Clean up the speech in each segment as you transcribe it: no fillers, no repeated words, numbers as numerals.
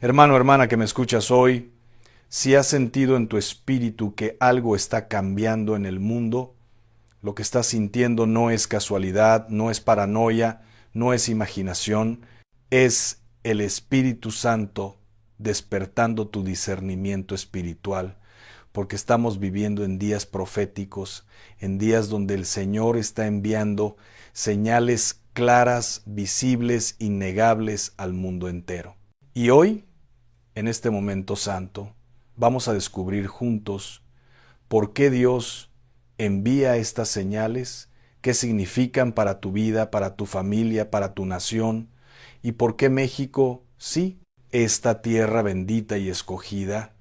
Hermano, hermana que me escuchas hoy, si has sentido en tu espíritu que algo está cambiando en el mundo, lo que estás sintiendo no es casualidad, no es paranoia, no es imaginación, es el Espíritu Santo despertando tu discernimiento espiritual, porque estamos viviendo en días proféticos, en días donde el Señor está enviando señales claras, visibles, innegables al mundo entero. Y hoy, en este momento santo, vamos a descubrir juntos por qué Dios envía estas señales, qué significan para tu vida, para tu familia, para tu nación, y por qué México, sí, esta tierra bendita y escogida,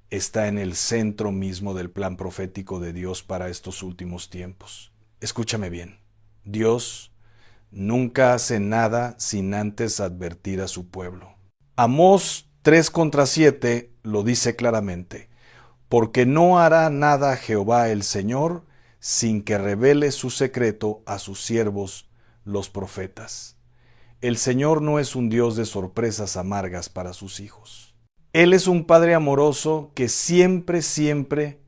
está en el centro mismo del plan profético de Dios para estos últimos tiempos. Escúchame bien, Dios nunca hace nada sin antes advertir a su pueblo. Amós 3:7 lo dice claramente: porque no hará nada Jehová el Señor sin que revele su secreto a sus siervos, los profetas. El Señor no es un Dios de sorpresas amargas para sus hijos. Él es un Padre amoroso que siempre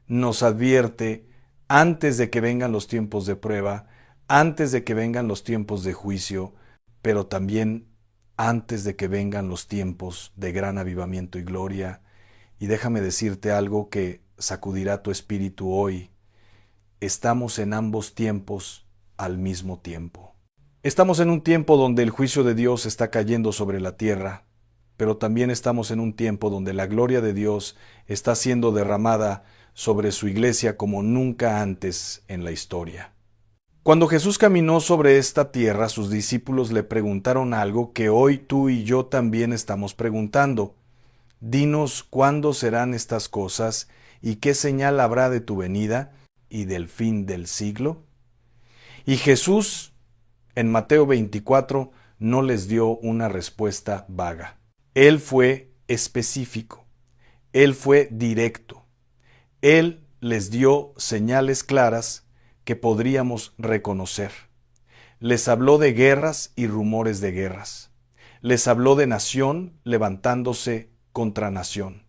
nos advierte antes de que vengan los tiempos de prueba, antes de que vengan los tiempos de juicio, pero también antes de que vengan los tiempos de gran avivamiento y gloria. Y déjame decirte algo que sacudirá tu espíritu hoy. Estamos en ambos tiempos al mismo tiempo. Estamos en un tiempo donde el juicio de Dios está cayendo sobre la tierra, pero también estamos en un tiempo donde la gloria de Dios está siendo derramada sobre su iglesia como nunca antes en la historia. Cuando Jesús caminó sobre esta tierra, sus discípulos le preguntaron algo que hoy tú y yo también estamos preguntando. Dinos cuándo serán estas cosas y qué señal habrá de tu venida y del fin del siglo. Y Jesús, en Mateo 24, no les dio una respuesta vaga. Él fue específico, Él fue directo. Él les dio señales claras que podríamos reconocer. Les habló de guerras y rumores de guerras. Les habló de nación levantándose contra nación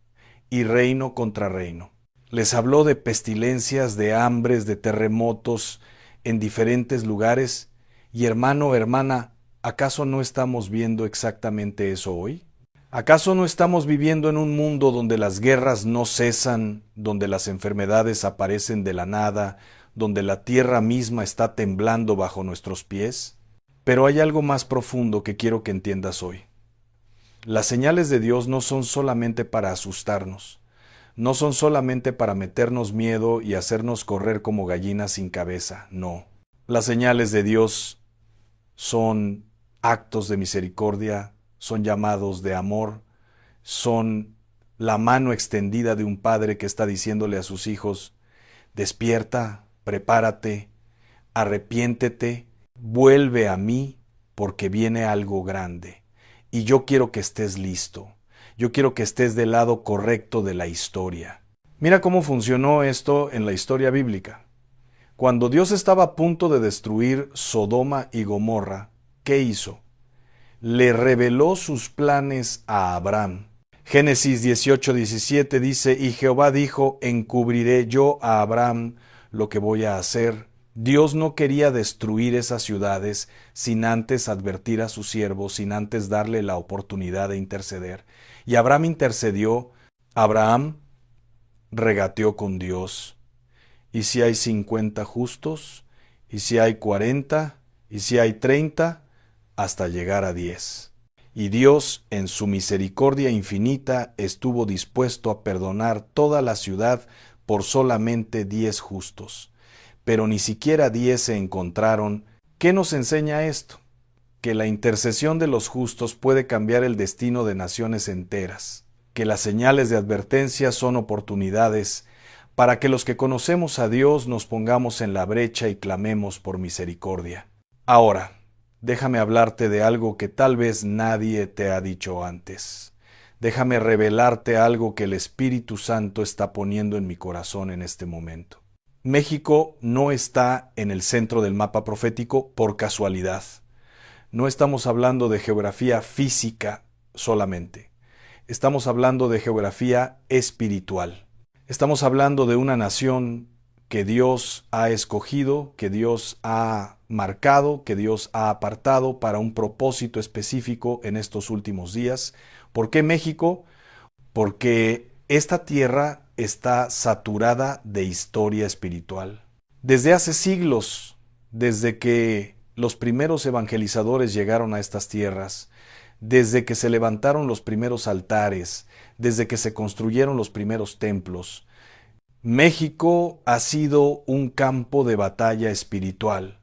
y reino contra reino. Les habló de pestilencias, de hambres, de terremotos en diferentes lugares. Y hermano, hermana, ¿acaso no estamos viendo exactamente eso hoy? ¿Acaso no estamos viviendo en un mundo donde las guerras no cesan, donde las enfermedades aparecen de la nada, donde la tierra misma está temblando bajo nuestros pies? Pero hay algo más profundo que quiero que entiendas hoy. Las señales de Dios no son solamente para asustarnos, no son solamente para meternos miedo y hacernos correr como gallinas sin cabeza, no. Las señales de Dios son actos de misericordia, son llamados de amor, son la mano extendida de un padre que está diciéndole a sus hijos: despierta, prepárate, arrepiéntete, vuelve a mí, porque viene algo grande. Y yo quiero que estés listo. Yo quiero que estés del lado correcto de la historia. Mira cómo funcionó esto en la historia bíblica. Cuando Dios estaba a punto de destruir Sodoma y Gomorra, ¿qué hizo? Le reveló sus planes a Abraham. Génesis 18:17 dice: y Jehová dijo: encubriré yo a Abraham lo que voy a hacer. Dios no quería destruir esas ciudades sin antes advertir a su siervo, sin antes darle la oportunidad de interceder. Y Abraham intercedió, Abraham regateó con Dios. ¿Y si hay 50 justos? ¿Y si hay 40? ¿Y si hay 30? Hasta llegar a 10. Y Dios, en su misericordia infinita, estuvo dispuesto a perdonar toda la ciudad por solamente 10 justos. Pero ni siquiera 10 se encontraron. ¿Qué nos enseña esto? Que la intercesión de los justos puede cambiar el destino de naciones enteras, que las señales de advertencia son oportunidades para que los que conocemos a Dios nos pongamos en la brecha y clamemos por misericordia. Ahora, déjame hablarte de algo que tal vez nadie te ha dicho antes. Déjame revelarte algo que el Espíritu Santo está poniendo en mi corazón en este momento. México no está en el centro del mapa profético por casualidad. No estamos hablando de geografía física solamente. Estamos hablando de geografía espiritual. Estamos hablando de una nación que Dios ha escogido, que Dios ha marcado, que Dios ha apartado para un propósito específico en estos últimos días. ¿Por qué México? Porque esta tierra está saturada de historia espiritual. Desde hace siglos, desde que los primeros evangelizadores llegaron a estas tierras, desde que se levantaron los primeros altares, desde que se construyeron los primeros templos, México ha sido un campo de batalla espiritual.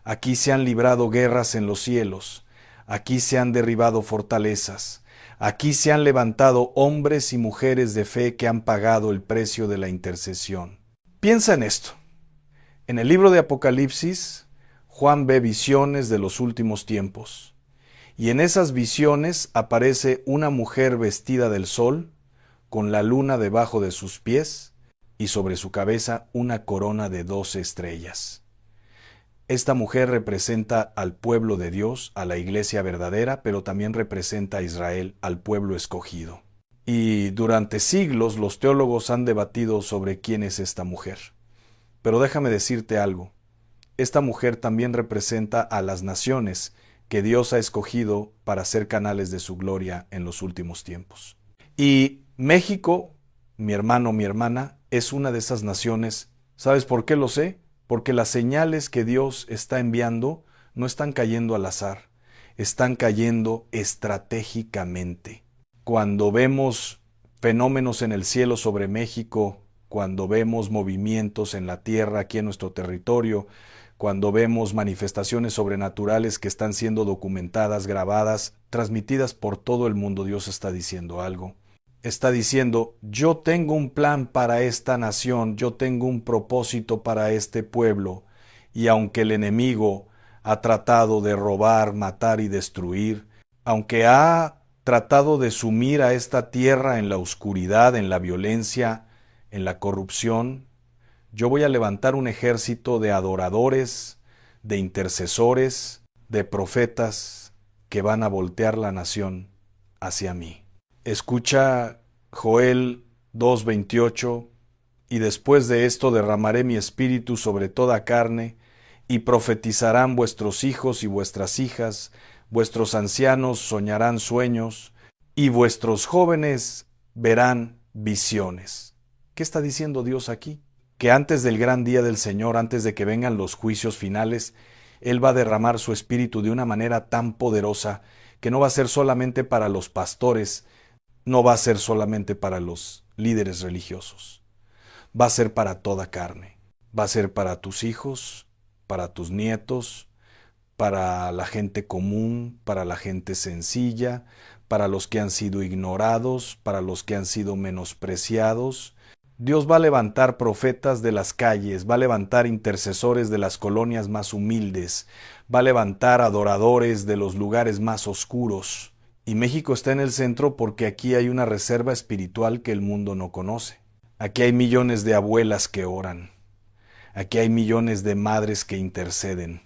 Aquí se han librado guerras en los cielos, aquí se han derribado fortalezas, aquí se han levantado hombres y mujeres de fe que han pagado el precio de la intercesión. Piensa en esto. En el libro de Apocalipsis, Juan ve visiones de los últimos tiempos, y en esas visiones aparece una mujer vestida del sol, con la luna debajo de sus pies, y sobre su cabeza una corona de 12 estrellas. Esta mujer representa al pueblo de Dios, a la iglesia verdadera, pero también representa a Israel, al pueblo escogido. Y durante siglos los teólogos han debatido sobre quién es esta mujer. Pero déjame decirte algo. Esta mujer también representa a las naciones que Dios ha escogido para ser canales de su gloria en los últimos tiempos. Y México, mi hermano, mi hermana, es una de esas naciones. ¿Sabes por qué lo sé? Porque las señales que Dios está enviando no están cayendo al azar, están cayendo estratégicamente. Cuando vemos fenómenos en el cielo sobre México, cuando vemos movimientos en la tierra aquí en nuestro territorio, cuando vemos manifestaciones sobrenaturales que están siendo documentadas, grabadas, transmitidas por todo el mundo, Dios está diciendo algo. Está diciendo, yo tengo un plan para esta nación, yo tengo un propósito para este pueblo, y aunque el enemigo ha tratado de robar, matar y destruir, aunque ha tratado de sumir a esta tierra en la oscuridad, en la violencia, en la corrupción, yo voy a levantar un ejército de adoradores, de intercesores, de profetas que van a voltear la nación hacia mí. Escucha Joel 2:28, y después de esto derramaré mi espíritu sobre toda carne, y profetizarán vuestros hijos y vuestras hijas, vuestros ancianos soñarán sueños, y vuestros jóvenes verán visiones. ¿Qué está diciendo Dios aquí? Que antes del gran día del Señor, antes de que vengan los juicios finales, Él va a derramar su espíritu de una manera tan poderosa que no va a ser solamente para los pastores, no va a ser solamente para los líderes religiosos, va a ser para toda carne, va a ser para tus hijos, para tus nietos, para la gente común, para la gente sencilla, para los que han sido ignorados, para los que han sido menospreciados. Dios va a levantar profetas de las calles, va a levantar intercesores de las colonias más humildes, va a levantar adoradores de los lugares más oscuros. Y México está en el centro porque aquí hay una reserva espiritual que el mundo no conoce. Aquí hay millones de abuelas que oran. Aquí hay millones de madres que interceden.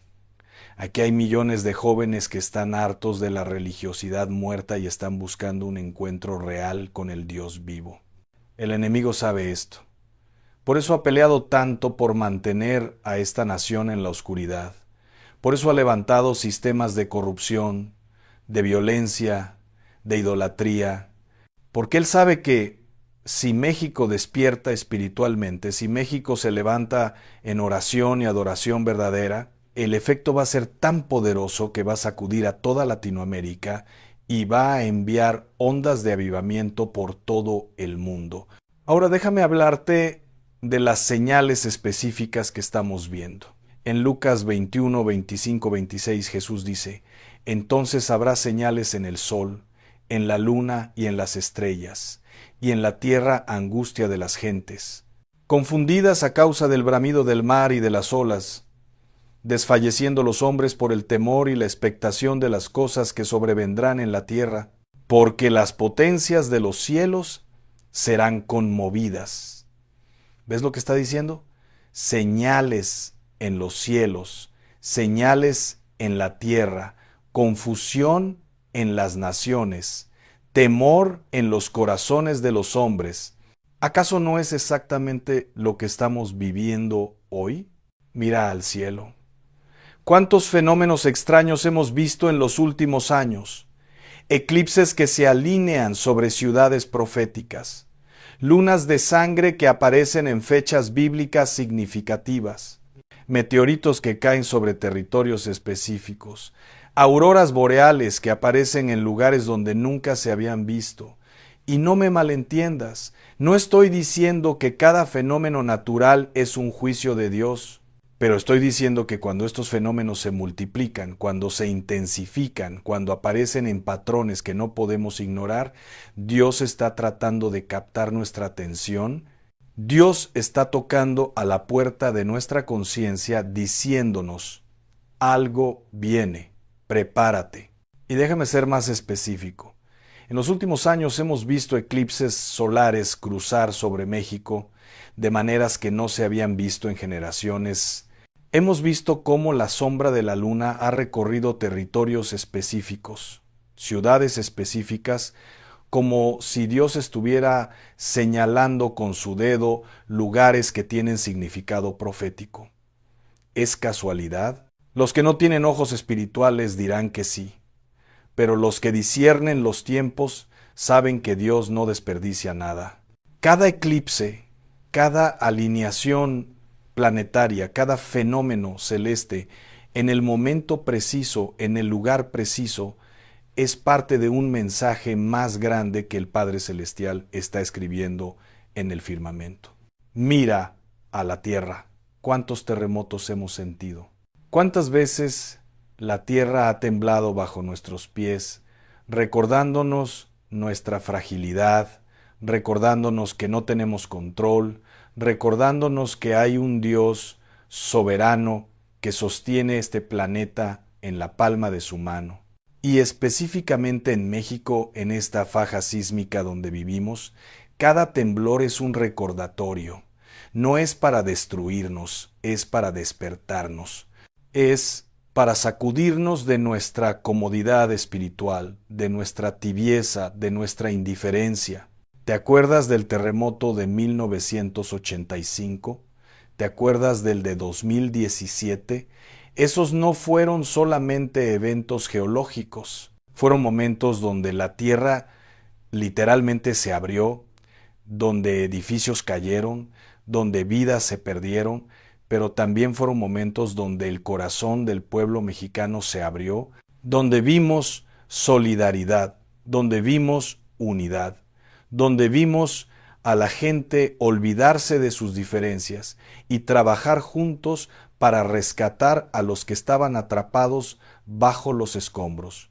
Aquí hay millones de jóvenes que están hartos de la religiosidad muerta y están buscando un encuentro real con el Dios vivo. El enemigo sabe esto. Por eso ha peleado tanto por mantener a esta nación en la oscuridad. Por eso ha levantado sistemas de corrupción, de violencia, de idolatría, porque Él sabe que si México despierta espiritualmente, si México se levanta en oración y adoración verdadera, el efecto va a ser tan poderoso que va a sacudir a toda Latinoamérica y va a enviar ondas de avivamiento por todo el mundo. Ahora déjame hablarte de las señales específicas que estamos viendo. En Lucas 21, 25, 26 Jesús dice, entonces habrá señales en el sol, en la luna y en las estrellas, y en la tierra angustia de las gentes, confundidas a causa del bramido del mar y de las olas, desfalleciendo los hombres por el temor y la expectación de las cosas que sobrevendrán en la tierra, porque las potencias de los cielos serán conmovidas. ¿Ves lo que está diciendo? Señales en los cielos, señales en la tierra, confusión en las naciones, temor en los corazones de los hombres. ¿Acaso no es exactamente lo que estamos viviendo hoy? Mira al cielo. ¿Cuántos fenómenos extraños hemos visto en los últimos años? Eclipses que se alinean sobre ciudades proféticas, lunas de sangre que aparecen en fechas bíblicas significativas, meteoritos que caen sobre territorios específicos, auroras boreales que aparecen en lugares donde nunca se habían visto. Y no me malentiendas, no estoy diciendo que cada fenómeno natural es un juicio de Dios, pero estoy diciendo que cuando estos fenómenos se multiplican, cuando se intensifican, cuando aparecen en patrones que no podemos ignorar, Dios está tratando de captar nuestra atención. Dios está tocando a la puerta de nuestra conciencia diciéndonos, algo viene, prepárate. Y déjame ser más específico. En los últimos años hemos visto eclipses solares cruzar sobre México de maneras que no se habían visto en generaciones. Hemos visto cómo la sombra de la luna ha recorrido territorios específicos, ciudades específicas, como si Dios estuviera señalando con su dedo lugares que tienen significado profético. ¿Es casualidad? Los que no tienen ojos espirituales dirán que sí, pero los que disciernen los tiempos saben que Dios no desperdicia nada. Cada eclipse, cada alineación planetaria, cada fenómeno celeste, en el momento preciso, en el lugar preciso, es parte de un mensaje más grande que el Padre Celestial está escribiendo en el firmamento. Mira a la tierra. ¿Cuántos terremotos hemos sentido? ¿Cuántas veces la tierra ha temblado bajo nuestros pies, recordándonos nuestra fragilidad, recordándonos que no tenemos control, recordándonos que hay un Dios soberano que sostiene este planeta en la palma de su mano? Y específicamente en México, en esta faja sísmica donde vivimos, cada temblor es un recordatorio. No es para destruirnos, es para despertarnos. Es para sacudirnos de nuestra comodidad espiritual, de nuestra tibieza, de nuestra indiferencia. ¿Te acuerdas del terremoto de 1985? ¿Te acuerdas del de 2017? Esos no fueron solamente eventos geológicos, fueron momentos donde la tierra literalmente se abrió, donde edificios cayeron, donde vidas se perdieron, pero también fueron momentos donde el corazón del pueblo mexicano se abrió, donde vimos solidaridad, donde vimos unidad, donde vimos a la gente olvidarse de sus diferencias y trabajar juntos para rescatar a los que estaban atrapados bajo los escombros.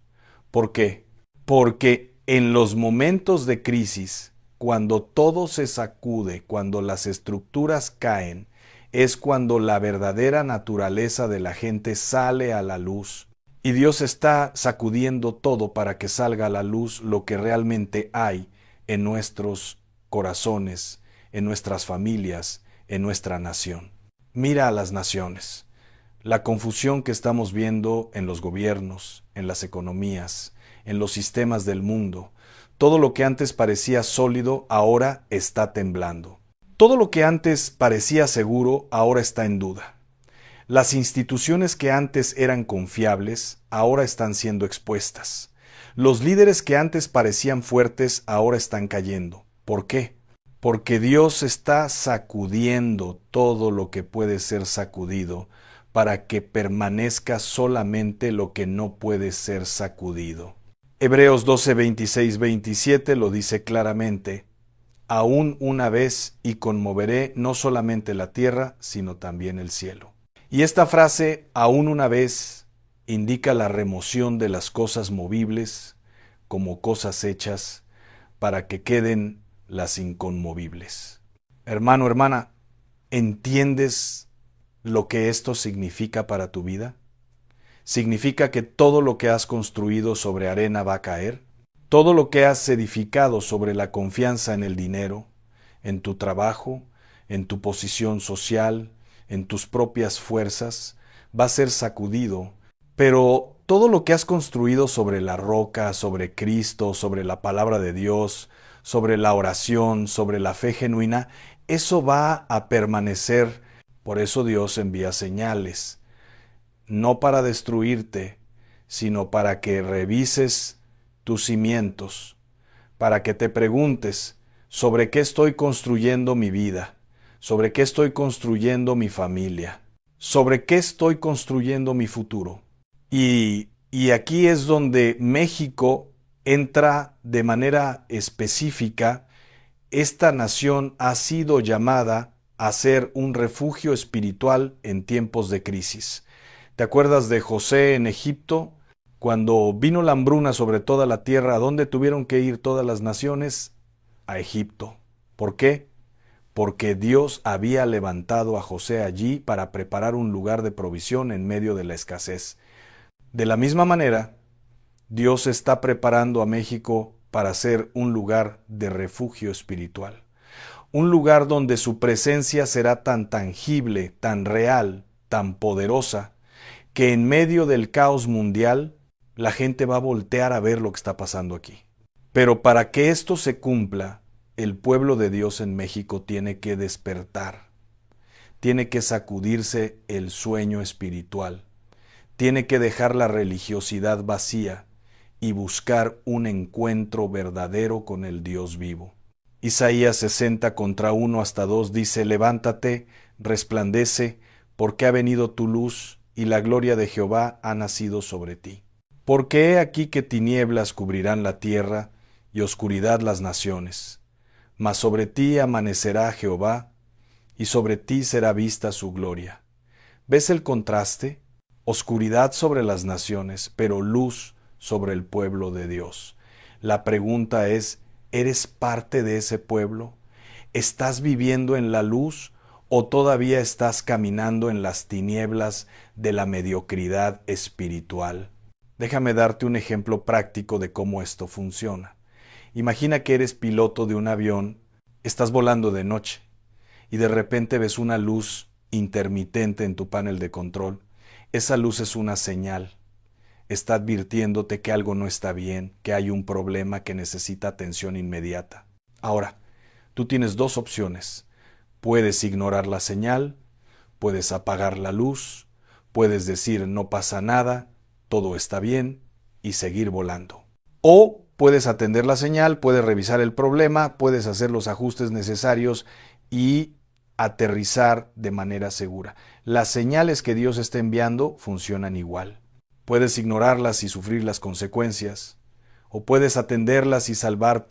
¿Por qué? Porque en los momentos de crisis, cuando todo se sacude, cuando las estructuras caen, es cuando la verdadera naturaleza de la gente sale a la luz. Y Dios está sacudiendo todo para que salga a la luz lo que realmente hay en nuestros corazones, en nuestras familias, en nuestra nación. Mira a las naciones, la confusión que estamos viendo en los gobiernos, en las economías, en los sistemas del mundo. Todo lo que antes parecía sólido ahora está temblando. Todo lo que antes parecía seguro ahora está en duda. Las instituciones que antes eran confiables ahora están siendo expuestas. Los líderes que antes parecían fuertes ahora están cayendo. ¿Por qué? Porque Dios está sacudiendo todo lo que puede ser sacudido para que permanezca solamente lo que no puede ser sacudido. Hebreos 12, 26, 27 lo dice claramente: aún una vez y conmoveré no solamente la tierra, sino también el cielo. Y esta frase, aún una vez, indica la remoción de las cosas movibles como cosas hechas para que queden las inconmovibles. Hermano, hermana, ¿entiendes lo que esto significa para tu vida? ¿Significa que todo lo que has construido sobre arena va a caer? ¿Todo lo que has edificado sobre la confianza en el dinero, en tu trabajo, en tu posición social, en tus propias fuerzas, va a ser sacudido Pero todo lo que has construido sobre la roca, sobre Cristo, sobre la palabra de Dios, sobre la oración, sobre la fe genuina, eso va a permanecer. Por eso Dios envía señales, no para destruirte, sino para que revises tus cimientos, para que te preguntes sobre qué estoy construyendo mi vida, sobre qué estoy construyendo mi familia, sobre qué estoy construyendo mi futuro. Y aquí es donde México entra de manera específica. Esta nación ha sido llamada a ser un refugio espiritual en tiempos de crisis. ¿Te acuerdas de José en Egipto? Cuando vino la hambruna sobre toda la tierra, ¿a dónde tuvieron que ir todas las naciones? A Egipto. ¿Por qué? Porque Dios había levantado a José allí para preparar un lugar de provisión en medio de la escasez. De la misma manera, Dios está preparando a México para ser un lugar de refugio espiritual. Un lugar donde su presencia será tan tangible, tan real, tan poderosa, que en medio del caos mundial la gente va a voltear a ver lo que está pasando aquí. Pero para que esto se cumpla, el pueblo de Dios en México tiene que despertar, tiene que sacudirse el sueño espiritual, tiene que dejar la religiosidad vacía y buscar un encuentro verdadero con el Dios vivo. Isaías 60 contra 1 hasta 2 dice: levántate, resplandece, porque ha venido tu luz, y la gloria de Jehová ha nacido sobre ti. Porque he aquí que tinieblas cubrirán la tierra, y oscuridad las naciones. Mas sobre ti amanecerá Jehová, y sobre ti será vista su gloria. ¿Ves el contraste? Oscuridad sobre las naciones, pero luz sobre el pueblo de Dios. La pregunta es, ¿eres parte de ese pueblo? ¿Estás viviendo en la luz o todavía estás caminando en las tinieblas de la mediocridad espiritual? Déjame darte un ejemplo práctico de cómo esto funciona. Imagina que eres piloto de un avión, estás volando de noche y de repente ves una luz intermitente en tu panel de control. Esa luz es una señal. Está advirtiéndote que algo no está bien, que hay un problema que necesita atención inmediata. Ahora, tú tienes dos opciones. Puedes ignorar la señal, puedes apagar la luz, puedes decir no pasa nada, todo está bien y seguir volando. O puedes atender la señal, puedes revisar el problema, puedes hacer los ajustes necesarios y aterrizar de manera segura. Las señales que Dios está enviando funcionan igual. Puedes ignorarlas y sufrir las consecuencias, o puedes atenderlas y salvar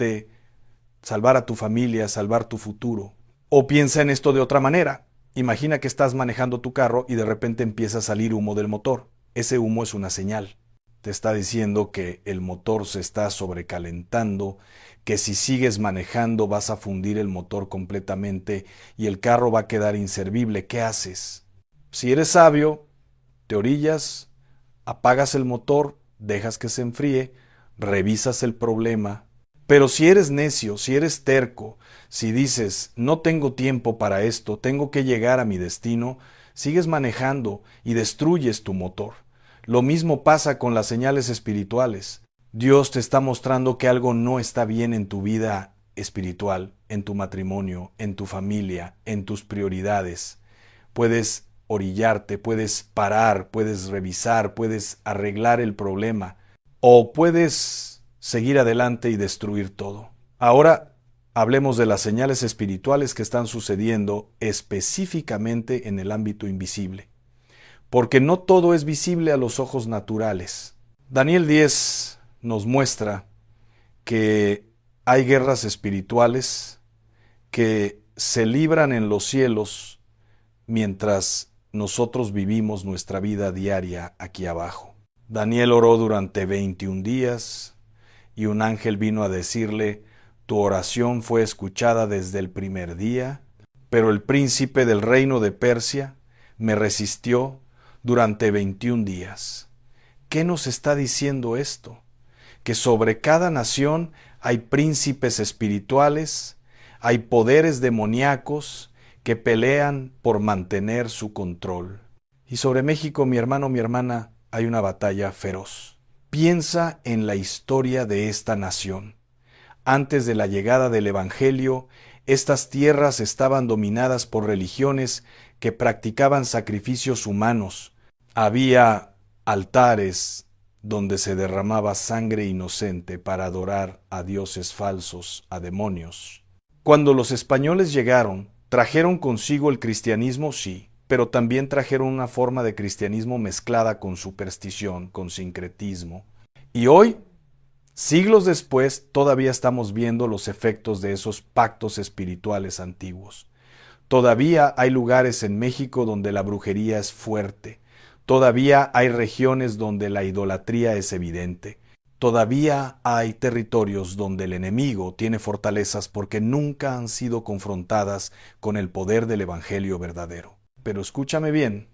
a tu familia, salvar tu futuro. O piensa en esto de otra manera. Imagina que estás manejando tu carro y de repente empieza a salir humo del motor. Ese humo es una señal. Te está diciendo que el motor se está sobrecalentando, que si sigues manejando vas a fundir el motor completamente y el carro va a quedar inservible. ¿Qué haces? Si eres sabio, te orillas, apagas el motor, dejas que se enfríe, revisas el problema. Pero si eres necio, si eres terco, si dices, no tengo tiempo para esto, tengo que llegar a mi destino, sigues manejando y destruyes tu motor. Lo mismo pasa con las señales espirituales. Dios te está mostrando que algo no está bien en tu vida espiritual, en tu matrimonio, en tu familia, en tus prioridades. Puedes orillarte, puedes parar, puedes revisar, puedes arreglar el problema, o puedes seguir adelante y destruir todo. Ahora hablemos de las señales espirituales que están sucediendo específicamente en el ámbito invisible, porque no todo es visible a los ojos naturales. Daniel 10 nos muestra que hay guerras espirituales que se libran en los cielos mientras nosotros vivimos nuestra vida diaria aquí abajo. Daniel oró durante 21 días y un ángel vino a decirle: tu oración fue escuchada desde el primer día, pero el príncipe del reino de Persia me resistió durante 21 días. ¿Qué nos está diciendo esto? Que sobre cada nación hay príncipes espirituales, hay poderes demoníacos que pelean por mantener su control. Y sobre México, mi hermano, mi hermana, hay una batalla feroz. Piensa en la historia de esta nación. Antes de la llegada del Evangelio, estas tierras estaban dominadas por religiones que practicaban sacrificios humanos. Había altares donde se derramaba sangre inocente para adorar a dioses falsos, a demonios. Cuando los españoles llegaron, trajeron consigo el cristianismo, sí, pero también trajeron una forma de cristianismo mezclada con superstición, con sincretismo. Y hoy, siglos después, todavía estamos viendo los efectos de esos pactos espirituales antiguos. Todavía hay lugares en México donde la brujería es fuerte. Todavía hay regiones donde la idolatría es evidente. Todavía hay territorios donde el enemigo tiene fortalezas porque nunca han sido confrontadas con el poder del Evangelio verdadero. Pero escúchame bien,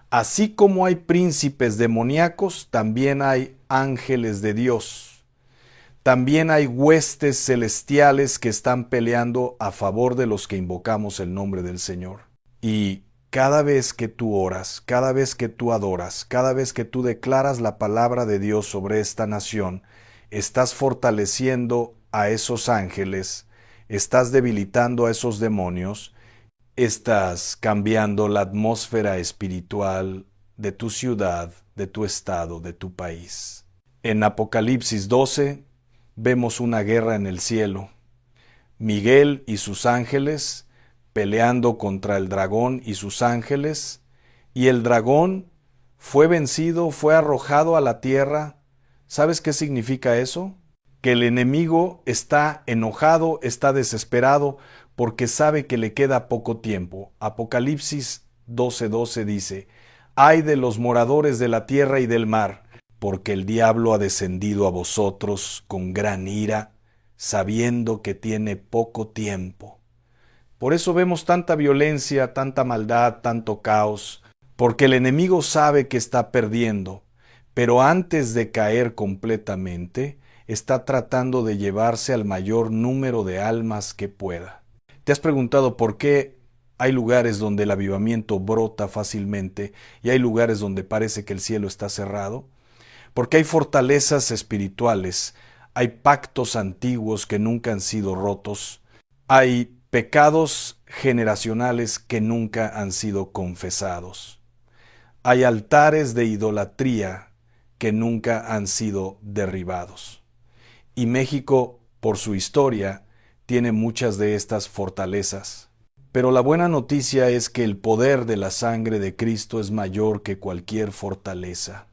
así como hay príncipes demoníacos, también hay ángeles de Dios. También hay huestes celestiales que están peleando a favor de los que invocamos el nombre del Señor. Y cada vez que tú oras, cada vez que tú adoras, cada vez que tú declaras la palabra de Dios sobre esta nación, estás fortaleciendo a esos ángeles, estás debilitando a esos demonios, estás cambiando la atmósfera espiritual de tu ciudad, de tu estado, de tu país. En Apocalipsis 12 vemos una guerra en el cielo. Miguel y sus ángeles peleando contra el dragón y sus ángeles, y el dragón fue vencido, fue arrojado a la tierra. ¿Sabes qué significa eso? Que el enemigo está enojado, está desesperado, porque sabe que le queda poco tiempo. Apocalipsis 12:12 dice: «Ay de los moradores de la tierra y del mar, porque el diablo ha descendido a vosotros con gran ira, sabiendo que tiene poco tiempo». Por eso vemos tanta violencia, tanta maldad, tanto caos, porque el enemigo sabe que está perdiendo, pero antes de caer completamente, está tratando de llevarse al mayor número de almas que pueda. ¿Te has preguntado por qué hay lugares donde el avivamiento brota fácilmente y hay lugares donde parece que el cielo está cerrado? Porque hay fortalezas espirituales, hay pactos antiguos que nunca han sido rotos, hay pecados generacionales que nunca han sido confesados. Hay altares de idolatría que nunca han sido derribados. Y México, por su historia, tiene muchas de estas fortalezas. Pero la buena noticia es que el poder de la sangre de Cristo es mayor que cualquier fortaleza.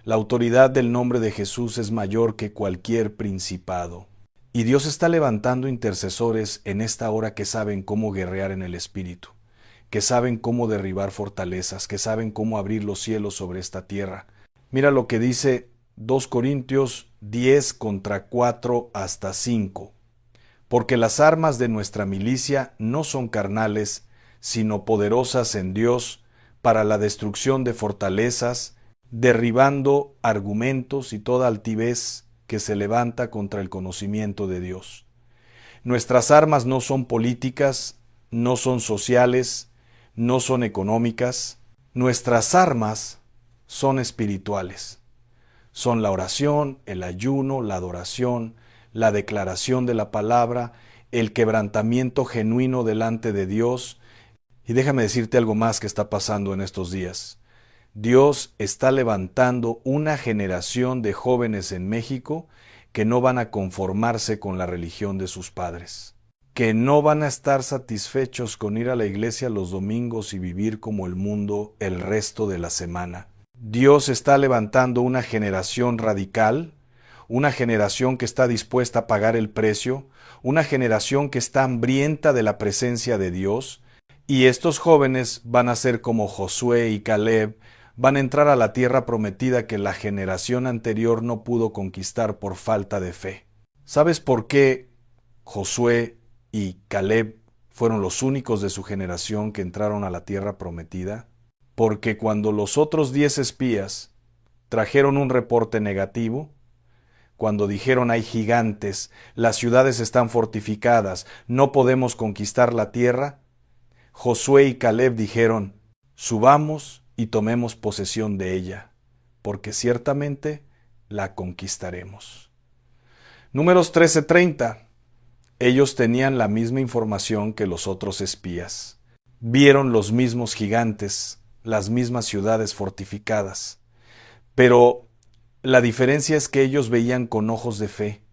La autoridad del nombre de Jesús es mayor que cualquier principado. Y Dios está levantando intercesores en esta hora que saben cómo guerrear en el Espíritu, que saben cómo derribar fortalezas, que saben cómo abrir los cielos sobre esta tierra. Mira lo que dice 2 Corintios 10 contra 4 hasta 5. Porque las armas de nuestra milicia no son carnales, sino poderosas en Dios para la destrucción de fortalezas, derribando argumentos y toda altivez que se levanta contra el conocimiento de Dios. Nuestras armas no son políticas, no son sociales, no son económicas. Nuestras armas son espirituales. Son la oración, el ayuno, la adoración, la declaración de la palabra, el quebrantamiento genuino delante de Dios. Y déjame decirte algo más que está pasando en estos días. Dios está levantando una generación de jóvenes en México que no van a conformarse con la religión de sus padres, que no van a estar satisfechos con ir a la iglesia los domingos y vivir como el mundo el resto de la semana. Dios está levantando una generación radical, una generación que está dispuesta a pagar el precio, una generación que está hambrienta de la presencia de Dios, y estos jóvenes van a ser como Josué y Caleb, van a entrar a la tierra prometida que la generación anterior no pudo conquistar por falta de fe. ¿Sabes por qué Josué y Caleb fueron los únicos de su generación que entraron a la tierra prometida? Porque cuando los otros 10 espías trajeron un reporte negativo, cuando dijeron hay gigantes, las ciudades están fortificadas, no podemos conquistar la tierra, Josué y Caleb dijeron, subamos y tomemos posesión de ella. porque ciertamente la conquistaremos. Números 13:30. Ellos tenían la misma información que los otros espías. Vieron los mismos gigantes, las mismas ciudades fortificadas. Pero la diferencia es que ellos veían con ojos de fe.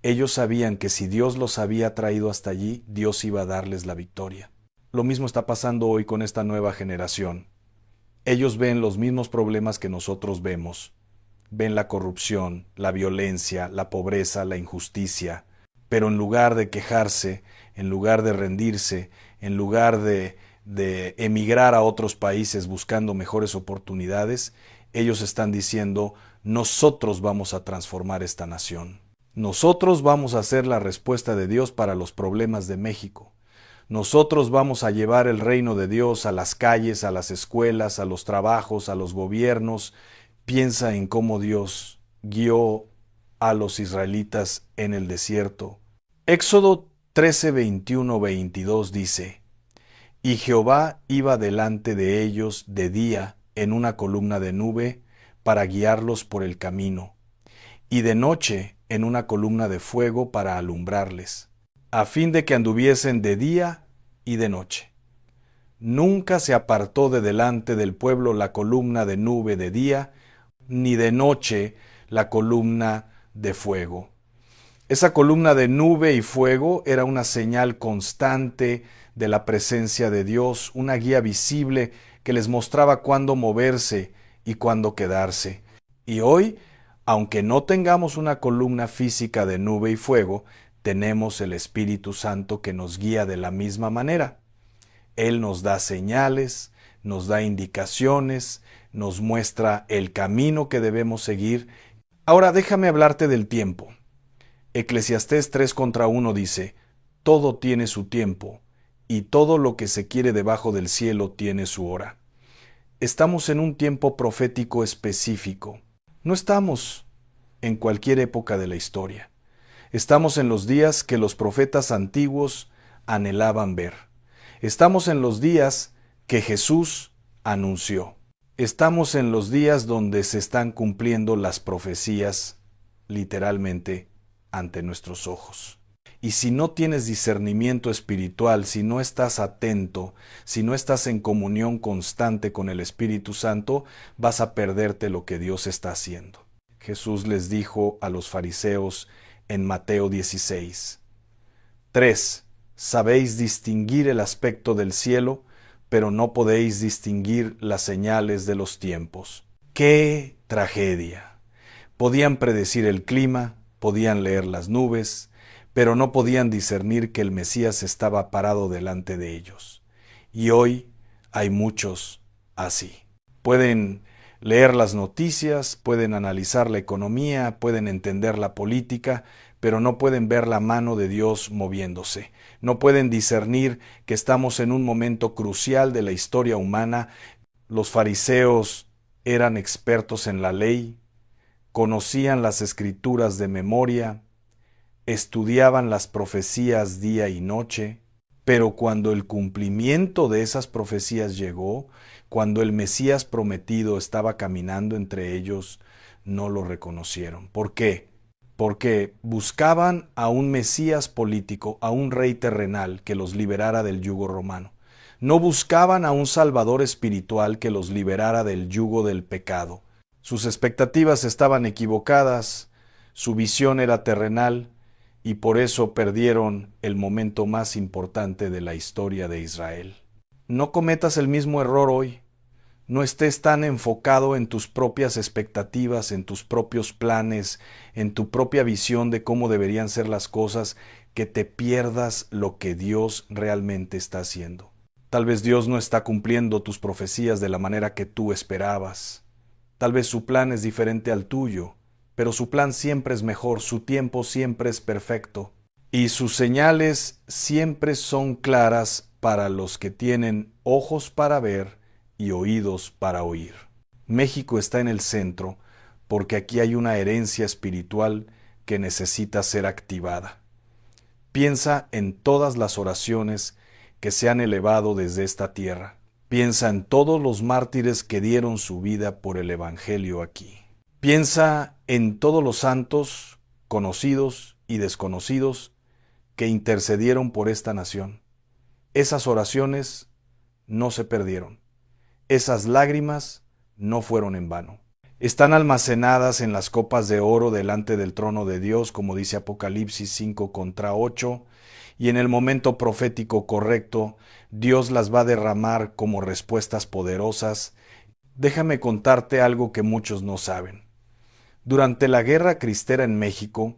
Ellos sabían que si Dios los había traído hasta allí, Dios iba a darles la victoria. Lo mismo está pasando hoy con esta nueva generación. Ellos ven los mismos problemas que nosotros vemos. Ven la corrupción, la violencia, la pobreza, la injusticia. Pero en lugar de quejarse, en lugar de rendirse, en lugar de emigrar a otros países buscando mejores oportunidades, ellos están diciendo, nosotros vamos a transformar esta nación. Nosotros vamos a ser la respuesta de Dios para los problemas de México. Nosotros vamos a llevar el reino de Dios a las calles, a las escuelas, a los trabajos, a los gobiernos. Piensa en cómo Dios guió a los israelitas en el desierto. Éxodo 13, 21, 22 dice, y Jehová iba delante de ellos de día en una columna de nube para guiarlos por el camino, y de noche en una columna de fuego para alumbrarles, a fin de que anduviesen de día y de noche. Nunca se apartó de delante del pueblo la columna de nube de día, ni de noche la columna de fuego. Esa columna de nube y fuego era una señal constante de la presencia de Dios, una guía visible que les mostraba cuándo moverse y cuándo quedarse. Y hoy, aunque no tengamos una columna física de nube y fuego, tenemos el Espíritu Santo que nos guía de la misma manera. Él nos da señales, nos da indicaciones, nos muestra el camino que debemos seguir. Ahora déjame hablarte del tiempo. Eclesiastés 3:1 dice, todo tiene su tiempo, y todo lo que se quiere debajo del cielo tiene su hora. Estamos en un tiempo profético específico. No estamos en cualquier época de la historia. Estamos en los días que los profetas antiguos anhelaban ver. Estamos en los días que Jesús anunció. Estamos en los días donde se están cumpliendo las profecías, literalmente, ante nuestros ojos. Y si no tienes discernimiento espiritual, si no estás atento, si no estás en comunión constante con el Espíritu Santo, vas a perderte lo que Dios está haciendo. Jesús les dijo a los fariseos en Mateo 16, 3. Sabéis distinguir el aspecto del cielo, pero no podéis distinguir las señales de los tiempos. ¡Qué tragedia! Podían predecir el clima, podían leer las nubes, pero no podían discernir que el Mesías estaba parado delante de ellos. Y hoy hay muchos así. Pueden leer las noticias, pueden analizar la economía, pueden entender la política, pero no pueden ver la mano de Dios moviéndose. No pueden discernir que estamos en un momento crucial de la historia humana. Los fariseos eran expertos en la ley, conocían las escrituras de memoria, estudiaban las profecías día y noche, pero cuando el cumplimiento de esas profecías llegó, cuando el Mesías prometido estaba caminando entre ellos, no lo reconocieron. ¿Por qué? Porque buscaban a un Mesías político, a un rey terrenal que los liberara del yugo romano. No buscaban a un Salvador espiritual que los liberara del yugo del pecado. Sus expectativas estaban equivocadas, su visión era terrenal, y por eso perdieron el momento más importante de la historia de Israel. No cometas el mismo error hoy. No estés tan enfocado en tus propias expectativas, en tus propios planes, en tu propia visión de cómo deberían ser las cosas, que te pierdas lo que Dios realmente está haciendo. Tal vez Dios no está cumpliendo tus profecías de la manera que tú esperabas. Tal vez su plan es diferente al tuyo, pero su plan siempre es mejor, su tiempo siempre es perfecto. Y sus señales siempre son claras para los que tienen ojos para ver y oídos para oír. México está en el centro porque aquí hay una herencia espiritual que necesita ser activada. Piensa en todas las oraciones que se han elevado desde esta tierra. Piensa en todos los mártires que dieron su vida por el Evangelio aquí. Piensa en todos los santos, conocidos y desconocidos, que intercedieron por esta nación. Esas oraciones no se perdieron. Esas lágrimas no fueron en vano. Están almacenadas en las copas de oro delante del trono de Dios, como dice Apocalipsis 5:8, y en el momento profético correcto, Dios las va a derramar como respuestas poderosas. Déjame contarte algo que muchos no saben. Durante la Guerra Cristera en México,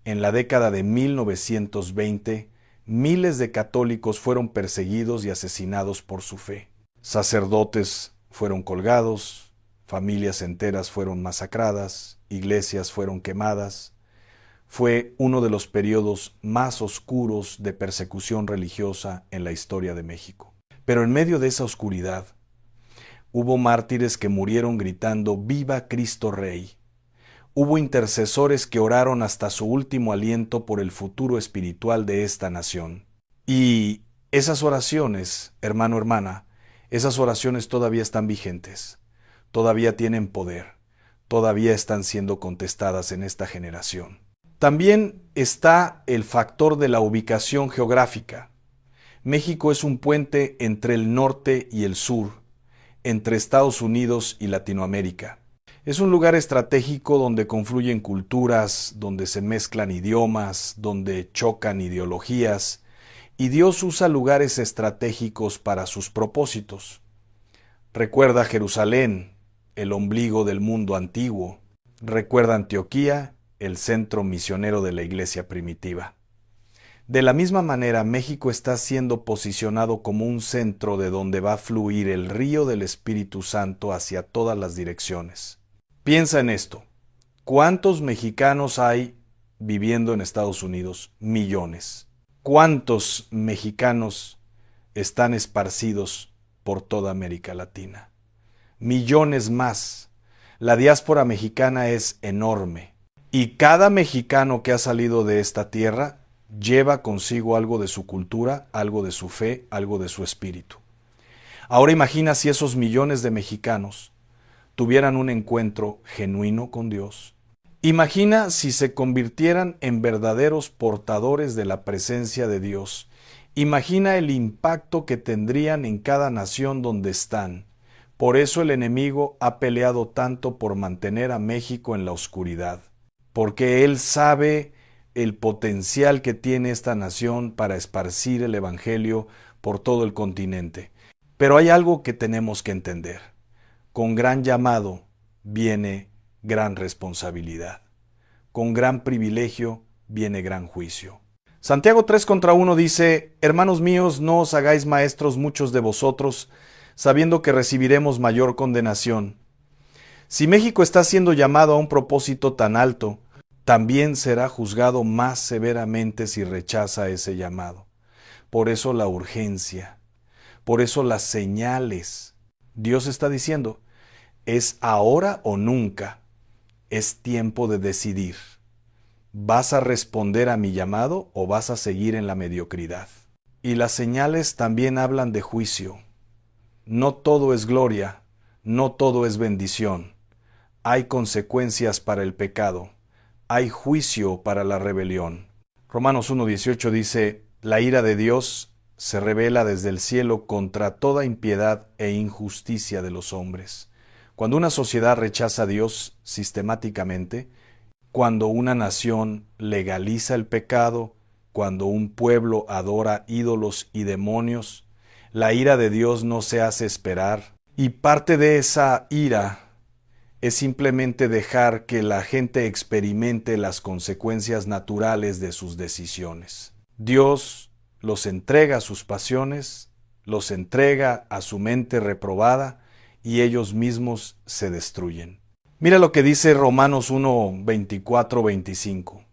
en la década de 1920, miles de católicos fueron perseguidos y asesinados por su fe. Sacerdotes fueron colgados, familias enteras fueron masacradas, iglesias fueron quemadas. Fue uno de los periodos más oscuros de persecución religiosa en la historia de México. Pero en medio de esa oscuridad, hubo mártires que murieron gritando «¡Viva Cristo Rey!». Hubo intercesores que oraron hasta su último aliento por el futuro espiritual de esta nación. Y esas oraciones, hermano, hermana, esas oraciones todavía están vigentes, todavía tienen poder, todavía están siendo contestadas en esta generación. También está el factor de la ubicación geográfica. México es un puente entre el norte y el sur, entre Estados Unidos y Latinoamérica. Es un lugar estratégico donde confluyen culturas, donde se mezclan idiomas, donde chocan ideologías, y Dios usa lugares estratégicos para sus propósitos. Recuerda Jerusalén, el ombligo del mundo antiguo. Recuerda Antioquía, el centro misionero de la iglesia primitiva. De la misma manera, México está siendo posicionado como un centro de donde va a fluir el río del Espíritu Santo hacia todas las direcciones. Piensa en esto. ¿Cuántos mexicanos hay viviendo en Estados Unidos? Millones. ¿Cuántos mexicanos están esparcidos por toda América Latina? Millones más. La diáspora mexicana es enorme. Y cada mexicano que ha salido de esta tierra lleva consigo algo de su cultura, algo de su fe, algo de su espíritu. Ahora imagina si esos millones de mexicanos tuvieran un encuentro genuino con Dios. Imagina si se convirtieran en verdaderos portadores de la presencia de Dios. Imagina el impacto que tendrían en cada nación donde están. Por eso el enemigo ha peleado tanto por mantener a México en la oscuridad, porque él sabe el potencial que tiene esta nación para esparcir el Evangelio por todo el continente. Pero hay algo que tenemos que entender. Con gran llamado viene gran responsabilidad. Con gran privilegio viene gran juicio. Santiago 3:1 dice: Hermanos míos, no os hagáis maestros muchos de vosotros, sabiendo que recibiremos mayor condenación. Si México está siendo llamado a un propósito tan alto, también será juzgado más severamente si rechaza ese llamado. Por eso la urgencia, por eso las señales. Dios está diciendo, es ahora o nunca, es tiempo de decidir. ¿Vas a responder a mi llamado o vas a seguir en la mediocridad? Y las señales también hablan de juicio. No todo es gloria, no todo es bendición. Hay consecuencias para el pecado. Hay juicio para la rebelión. Romanos 1:18 dice, la ira de Dios se revela desde el cielo contra toda impiedad e injusticia de los hombres. Cuando una sociedad rechaza a Dios sistemáticamente, cuando una nación legaliza el pecado, cuando un pueblo adora ídolos y demonios, la ira de Dios no se hace esperar. Y parte de esa ira es simplemente dejar que la gente experimente las consecuencias naturales de sus decisiones. Dios los entrega a sus pasiones, los entrega a su mente reprobada y ellos mismos se destruyen. Mira lo que dice Romanos 1:24-25.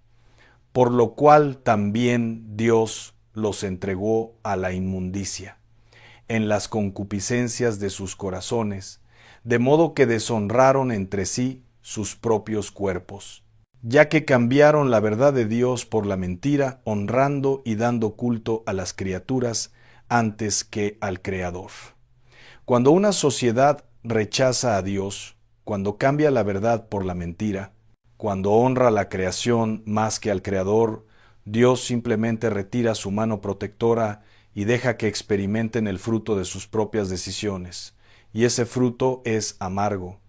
Por lo cual también Dios los entregó a la inmundicia, en las concupiscencias de sus corazones, de modo que deshonraron entre sí sus propios cuerpos, ya que cambiaron la verdad de Dios por la mentira, honrando y dando culto a las criaturas antes que al Creador. Cuando una sociedad rechaza a Dios, cuando cambia la verdad por la mentira, cuando honra la creación más que al Creador, Dios simplemente retira su mano protectora y deja que experimenten el fruto de sus propias decisiones. Y ese fruto es amargo,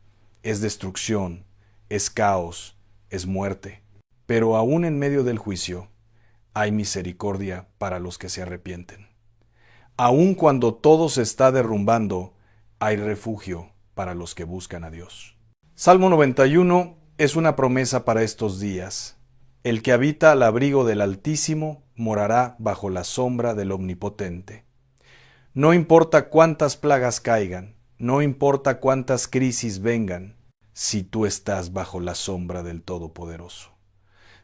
es destrucción, es caos, es muerte. Pero aún en medio del juicio, hay misericordia para los que se arrepienten. Aun cuando todo se está derrumbando, hay refugio para los que buscan a Dios. Salmo 91 es una promesa para estos días. El que habita al abrigo del Altísimo morará bajo la sombra del Omnipotente. No importa cuántas plagas caigan, no importa cuántas crisis vengan, si tú estás bajo la sombra del Todopoderoso.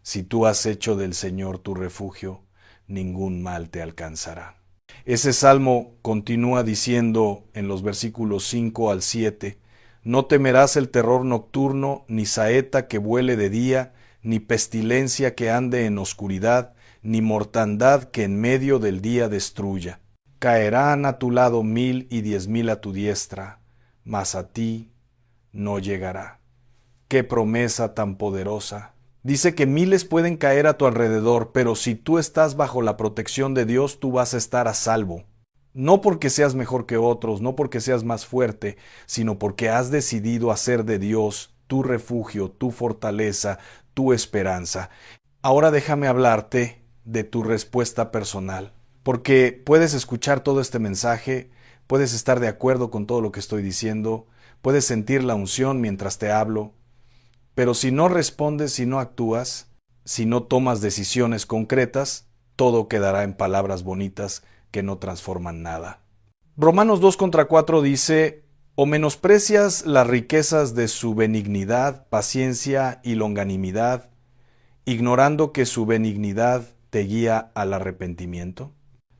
Si tú has hecho del Señor tu refugio, ningún mal te alcanzará. Ese salmo continúa diciendo en los versículos 5 al 7, no temerás el terror nocturno, ni saeta que vuele de día, ni pestilencia que ande en oscuridad, ni mortandad que en medio del día destruya. Caerán a tu lado 1000 y 10,000 a tu diestra, mas a ti no llegará. ¡Qué promesa tan poderosa! Dice que miles pueden caer a tu alrededor, pero si tú estás bajo la protección de Dios, tú vas a estar a salvo. No porque seas mejor que otros, no porque seas más fuerte, sino porque has decidido hacer de Dios tu refugio, tu fortaleza, tu esperanza. Ahora déjame hablarte de tu respuesta personal, porque puedes escuchar todo este mensaje, puedes estar de acuerdo con todo lo que estoy diciendo, puedes sentir la unción mientras te hablo, pero si no respondes, si no actúas, si no tomas decisiones concretas, todo quedará en palabras bonitas que no transforman nada. Romanos 2:4 dice, o menosprecias las riquezas de su benignidad, paciencia y longanimidad, ignorando que su benignidad te guía al arrepentimiento.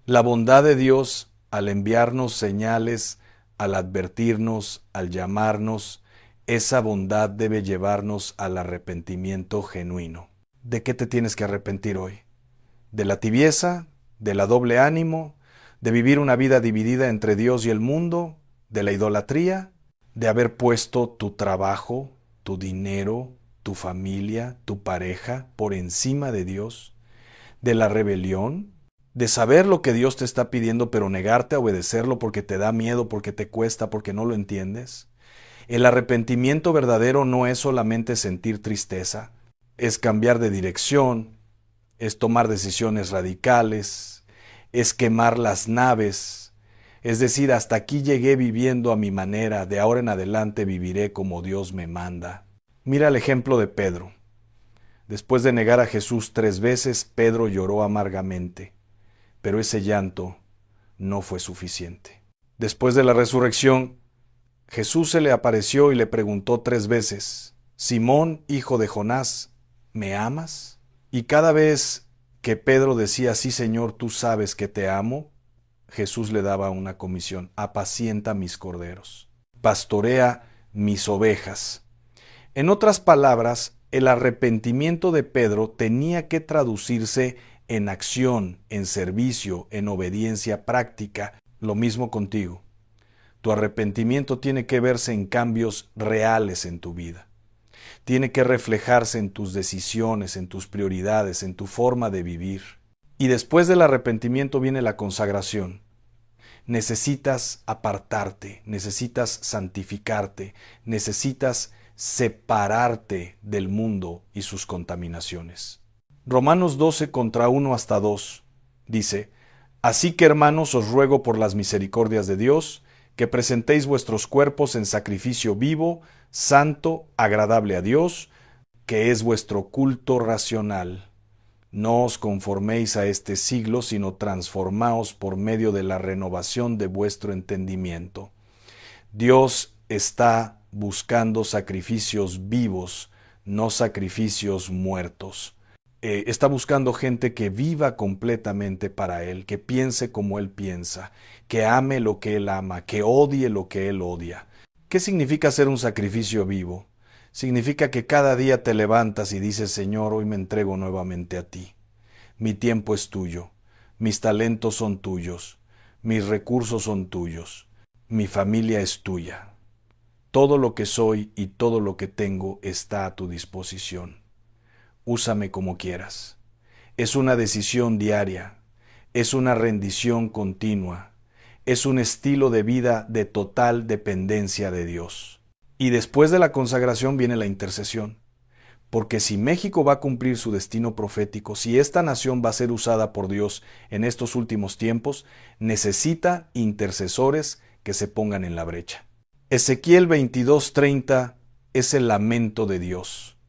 La bondad de Dios al enviarnos señales, al advertirnos, al llamarnos, esa bondad debe llevarnos al arrepentimiento genuino. ¿De qué te tienes que arrepentir hoy? ¿De la tibieza? ¿De la doble ánimo? ¿De vivir una vida dividida entre Dios y el mundo? ¿De la idolatría? ¿De haber puesto tu trabajo, tu dinero, tu familia, tu pareja por encima de Dios? ¿De la rebelión? ¿De saber lo que Dios te está pidiendo pero negarte a obedecerlo porque te da miedo, porque te cuesta, porque no lo entiendes? El arrepentimiento verdadero no es solamente sentir tristeza, es cambiar de dirección, es tomar decisiones radicales, es quemar las naves, es decir, hasta aquí llegué viviendo a mi manera, de ahora en adelante viviré como Dios me manda. Mira el ejemplo de Pedro. Después de negar a Jesús 3 veces, Pedro lloró amargamente, pero ese llanto no fue suficiente. Después de la resurrección, Jesús se le apareció y le preguntó 3 veces, Simón, hijo de Jonás, ¿me amas? Y cada vez que Pedro decía, sí Señor, tú sabes que te amo, Jesús le daba una comisión, apacienta mis corderos, pastorea mis ovejas. En otras palabras, el arrepentimiento de Pedro tenía que traducirse en acción, en servicio, en obediencia práctica, lo mismo contigo. Tu arrepentimiento tiene que verse en cambios reales en tu vida. Tiene que reflejarse en tus decisiones, en tus prioridades, en tu forma de vivir. Y después del arrepentimiento viene la consagración. Necesitas apartarte, necesitas santificarte, necesitas separarte del mundo y sus contaminaciones. Romanos 12:1-2 dice, así que hermanos os ruego por las misericordias de Dios, que presentéis vuestros cuerpos en sacrificio vivo, santo, agradable a Dios, que es vuestro culto racional. No os conforméis a este siglo, sino transformaos por medio de la renovación de vuestro entendimiento. Dios está buscando sacrificios vivos, no sacrificios muertos. Está buscando gente que viva completamente para Él, que piense como Él piensa, que ame lo que Él ama, que odie lo que Él odia. ¿Qué significa ser un sacrificio vivo? Significa que cada día te levantas y dices, Señor, hoy me entrego nuevamente a ti. Mi tiempo es tuyo, mis talentos son tuyos, mis recursos son tuyos, Mi familia es tuya. Todo lo que soy y todo lo que tengo está a tu disposición. Úsame como quieras. Es una decisión diaria, es una rendición continua, es un estilo de vida de total dependencia de Dios. Y después de la consagración viene la intercesión, porque si México va a cumplir su destino profético, si esta nación va a ser usada por Dios en estos últimos tiempos, necesita intercesores que se pongan en la brecha. Ezequiel 22:30 es el lamento de Dios.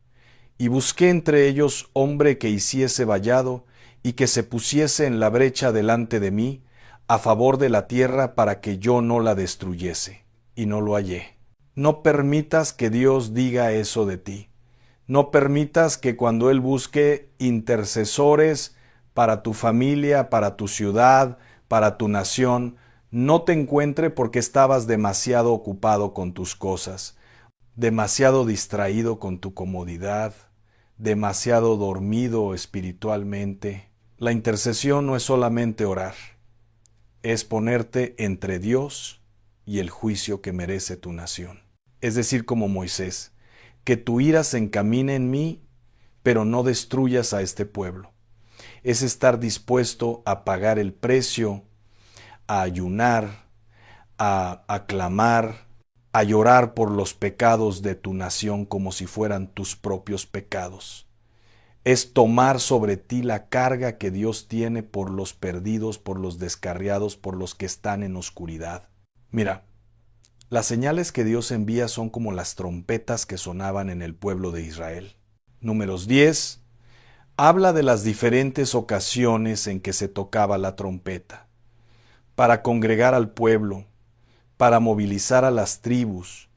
Y busqué entre ellos hombre que hiciese vallado y que se pusiese en la brecha delante de mí, a favor de la tierra para que yo no la destruyese. Y no lo hallé. No permitas que Dios diga eso de ti. No permitas que cuando Él busque intercesores para tu familia, para tu ciudad, para tu nación, no te encuentre porque estabas demasiado ocupado con tus cosas, demasiado distraído con tu comodidad, demasiado dormido espiritualmente. La intercesión no es solamente orar, es ponerte entre Dios y el juicio que merece tu nación. Es decir, como Moisés, que tu ira se encamine en mí, pero no destruyas a este pueblo. Es estar dispuesto a pagar el precio, a ayunar, a clamar, a llorar por los pecados de tu nación como si fueran tus propios pecados. Es tomar sobre ti la carga que Dios tiene por los perdidos, por los descarriados, por los que están en oscuridad. Mira, las señales que Dios envía son como las trompetas que sonaban en el pueblo de Israel. Números 10 habla de las diferentes ocasiones en que se tocaba la trompeta, para congregar al pueblo, para movilizar a las tribus,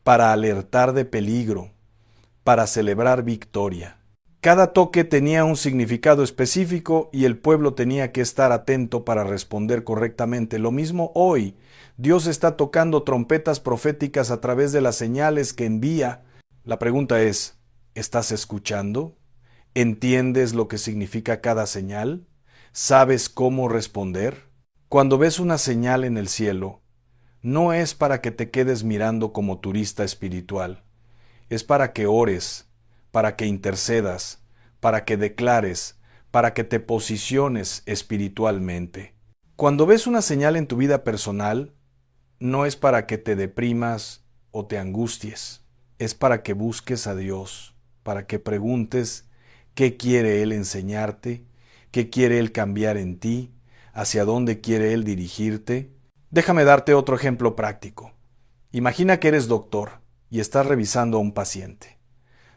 para alertar de peligro, para celebrar victoria. Cada toque tenía un significado específico y el pueblo tenía que estar atento para responder correctamente. Lo mismo hoy. Dios está tocando trompetas proféticas a través de las señales que envía. La pregunta es, ¿estás escuchando? ¿Entiendes lo que significa cada señal? ¿Sabes cómo responder? Cuando ves una señal en el cielo, no es para que te quedes mirando como turista espiritual. Es para que ores, para que intercedas, para que declares, para que te posiciones espiritualmente. Cuando ves una señal en tu vida personal, no es para que te deprimas o te angusties, es para que busques a Dios, para que preguntes qué quiere Él enseñarte, qué quiere Él cambiar en ti, hacia dónde quiere Él dirigirte. Déjame darte otro ejemplo práctico. Imagina que eres doctor y estás revisando a un paciente.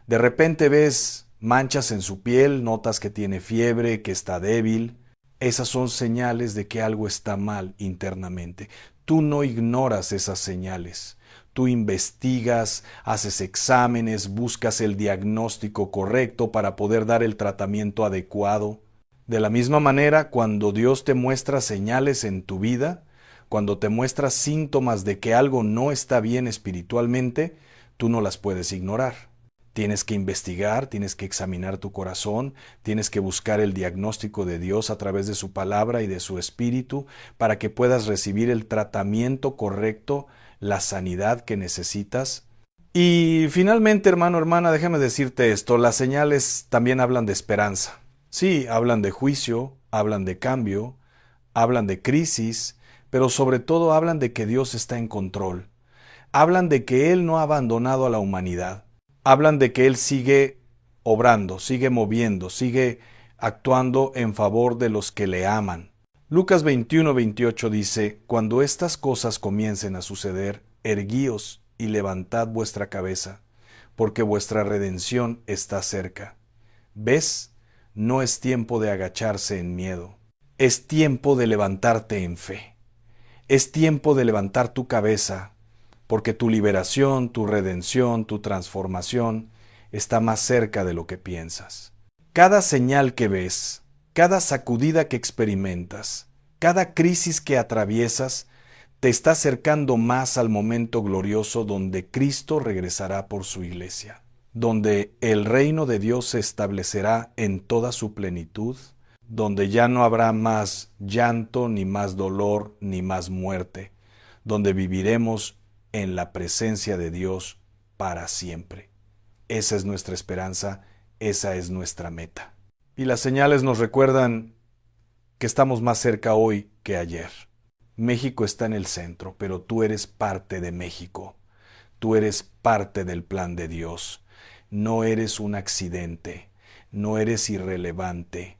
De repente ves manchas en su piel, notas que tiene fiebre, que está débil. Esas son señales de que algo está mal internamente. Tú no ignoras esas señales. Tú investigas, haces exámenes, buscas el diagnóstico correcto para poder dar el tratamiento adecuado. De la misma manera, cuando Dios te muestra señales en tu vida, cuando te muestra síntomas de que algo no está bien espiritualmente, tú no las puedes ignorar. Tienes que investigar, tienes que examinar tu corazón, tienes que buscar el diagnóstico de Dios a través de su palabra y de su espíritu para que puedas recibir el tratamiento correcto, la sanidad que necesitas. Y finalmente, hermano, hermana, déjame decirte esto, las señales también hablan de esperanza. Sí, hablan de juicio, hablan de cambio, hablan de crisis, pero sobre todo hablan de que Dios está en control. Hablan de que Él no ha abandonado a la humanidad. Hablan de que Él sigue obrando, sigue moviendo, sigue actuando en favor de los que le aman. Lucas 21:28 dice, cuando estas cosas comiencen a suceder, erguíos y levantad vuestra cabeza, porque vuestra redención está cerca. ¿Ves? No es tiempo de agacharse en miedo. Es tiempo de levantarte en fe. Es tiempo de levantar tu cabeza, porque tu liberación, tu redención, tu transformación está más cerca de lo que piensas. Cada señal que ves, cada sacudida que experimentas, cada crisis que atraviesas, te está acercando más al momento glorioso donde Cristo regresará por su iglesia, donde el reino de Dios se establecerá en toda su plenitud, donde ya no habrá más llanto, ni más dolor, ni más muerte, donde viviremos en la presencia de Dios para siempre. Esa es nuestra esperanza, esa es nuestra meta. Y las señales nos recuerdan que estamos más cerca hoy que ayer. México está en el centro, pero tú eres parte de México. Tú eres parte del plan de Dios. No eres un accidente, no eres irrelevante,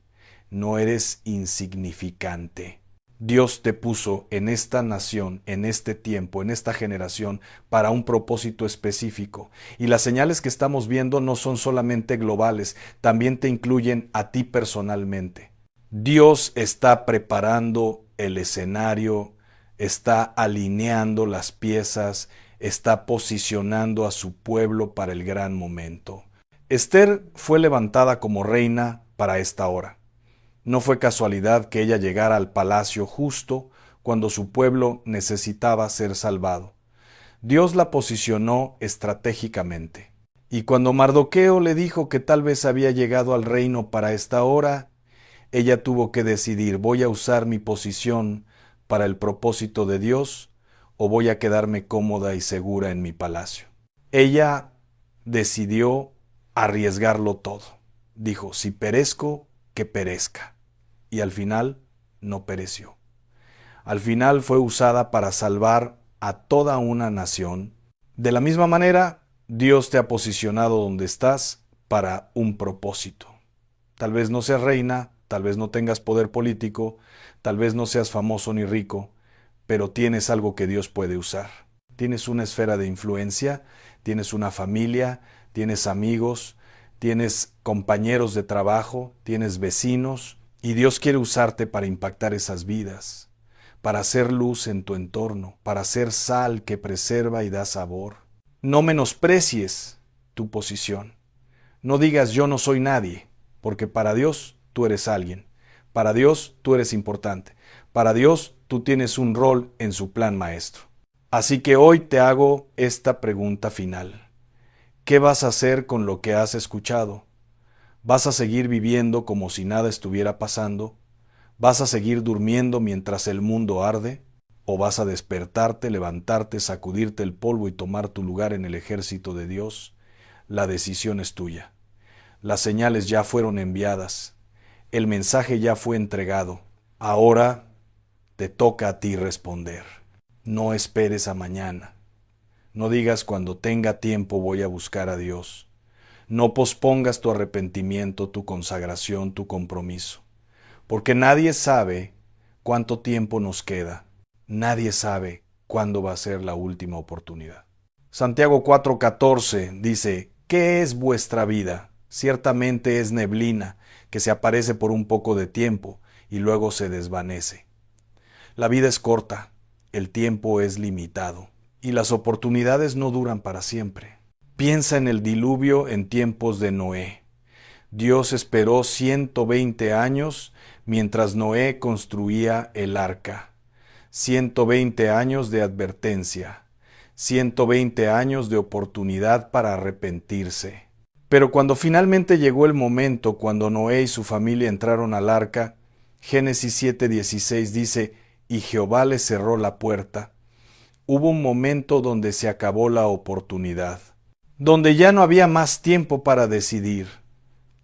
no eres insignificante. Dios te puso en esta nación, en este tiempo, en esta generación, para un propósito específico. Y las señales que estamos viendo no son solamente globales, también te incluyen a ti personalmente. Dios está preparando el escenario, está alineando las piezas, está posicionando a su pueblo para el gran momento. Esther fue levantada como reina para esta hora. No fue casualidad que ella llegara al palacio justo cuando su pueblo necesitaba ser salvado. Dios la posicionó estratégicamente. Y cuando Mardoqueo le dijo que tal vez había llegado al reino para esta hora, ella tuvo que decidir: ¿voy a usar mi posición para el propósito de Dios o voy a quedarme cómoda y segura en mi palacio? Ella decidió arriesgarlo todo. Dijo: si perezco, que perezca. Y al final no pereció. Al final fue usada para salvar a toda una nación. De la misma manera, Dios te ha posicionado donde estás para un propósito. Tal vez no seas reina, tal vez no tengas poder político, tal vez no seas famoso ni rico, pero tienes algo que Dios puede usar. Tienes una esfera de influencia, tienes una familia, tienes amigos, tienes compañeros de trabajo, tienes vecinos, y Dios quiere usarte para impactar esas vidas, para hacer luz en tu entorno, para hacer sal que preserva y da sabor. No menosprecies tu posición. No digas yo no soy nadie, porque para Dios tú eres alguien. Para Dios tú eres importante. Para Dios tú tienes un rol en su plan maestro. Así que hoy te hago esta pregunta final. ¿Qué vas a hacer con lo que has escuchado? ¿Vas a seguir viviendo como si nada estuviera pasando? ¿Vas a seguir durmiendo mientras el mundo arde? ¿O vas a despertarte, levantarte, sacudirte el polvo y tomar tu lugar en el ejército de Dios? La decisión es tuya. Las señales ya fueron enviadas. El mensaje ya fue entregado. Ahora te toca a ti responder. No esperes a mañana. No digas cuando tenga tiempo voy a buscar a Dios. No pospongas tu arrepentimiento, tu consagración, tu compromiso, porque nadie sabe cuánto tiempo nos queda. Nadie sabe cuándo va a ser la última oportunidad. Santiago 4:14 dice: ¿qué es vuestra vida? Ciertamente es neblina que se aparece por un poco de tiempo y luego se desvanece. La vida es corta, el tiempo es limitado y las oportunidades no duran para siempre. Piensa en el diluvio en tiempos de Noé. Dios esperó 120 años mientras Noé construía el arca. 120 años de advertencia. 120 años de oportunidad para arrepentirse. Pero cuando finalmente llegó el momento, cuando Noé y su familia entraron al arca, Génesis 7:16 dice: y Jehová le cerró la puerta. Hubo un momento donde se acabó la oportunidad, donde ya no había más tiempo para decidir,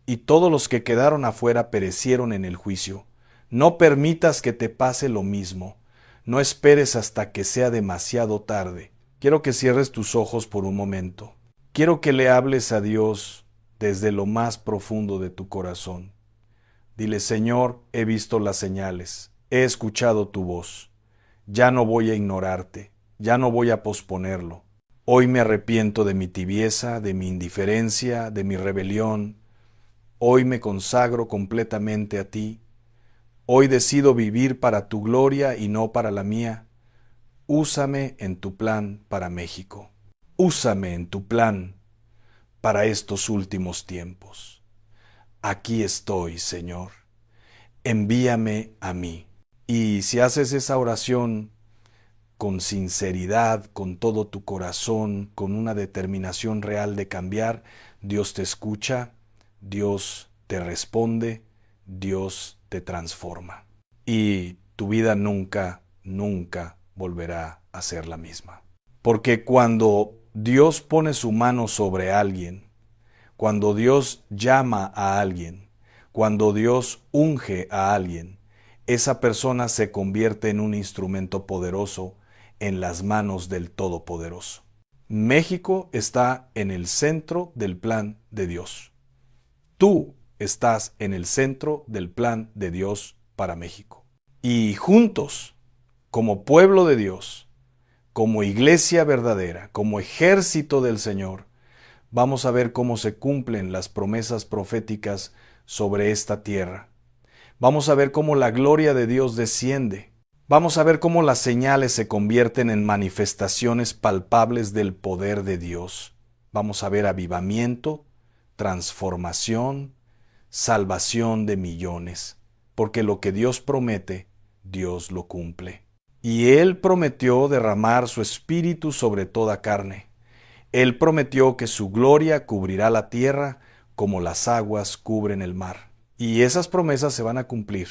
y todos los que quedaron afuera perecieron en el juicio. No permitas que te pase lo mismo. No esperes hasta que sea demasiado tarde. Quiero que cierres tus ojos por un momento. Quiero que le hables a Dios desde lo más profundo de tu corazón. Dile: Señor, he visto las señales, he escuchado tu voz. Ya no voy a ignorarte, ya no voy a posponerlo. Hoy me arrepiento de mi tibieza, de mi indiferencia, de mi rebelión. Hoy me consagro completamente a ti. Hoy decido vivir para tu gloria y no para la mía. Úsame en tu plan para México. Úsame en tu plan para estos últimos tiempos. Aquí estoy, Señor. Envíame a mí. Y si haces esa oración con sinceridad, con todo tu corazón, con una determinación real de cambiar, Dios te escucha, Dios te responde, Dios te transforma. Y tu vida nunca, nunca volverá hacer la misma. Porque cuando Dios pone su mano sobre alguien, cuando Dios llama a alguien, cuando Dios unge a alguien, esa persona se convierte en un instrumento poderoso en las manos del Todopoderoso. México está en el centro del plan de Dios. Tú estás en el centro del plan de Dios para México. Y juntos, como pueblo de Dios, como iglesia verdadera, como ejército del Señor, vamos a ver cómo se cumplen las promesas proféticas sobre esta tierra. Vamos a ver cómo la gloria de Dios desciende. Vamos a ver cómo las señales se convierten en manifestaciones palpables del poder de Dios. Vamos a ver avivamiento, transformación, salvación de millones, porque lo que Dios promete, Dios lo cumple. Y Él prometió derramar su espíritu sobre toda carne. Él prometió que su gloria cubrirá la tierra como las aguas cubren el mar. Y esas promesas se van a cumplir,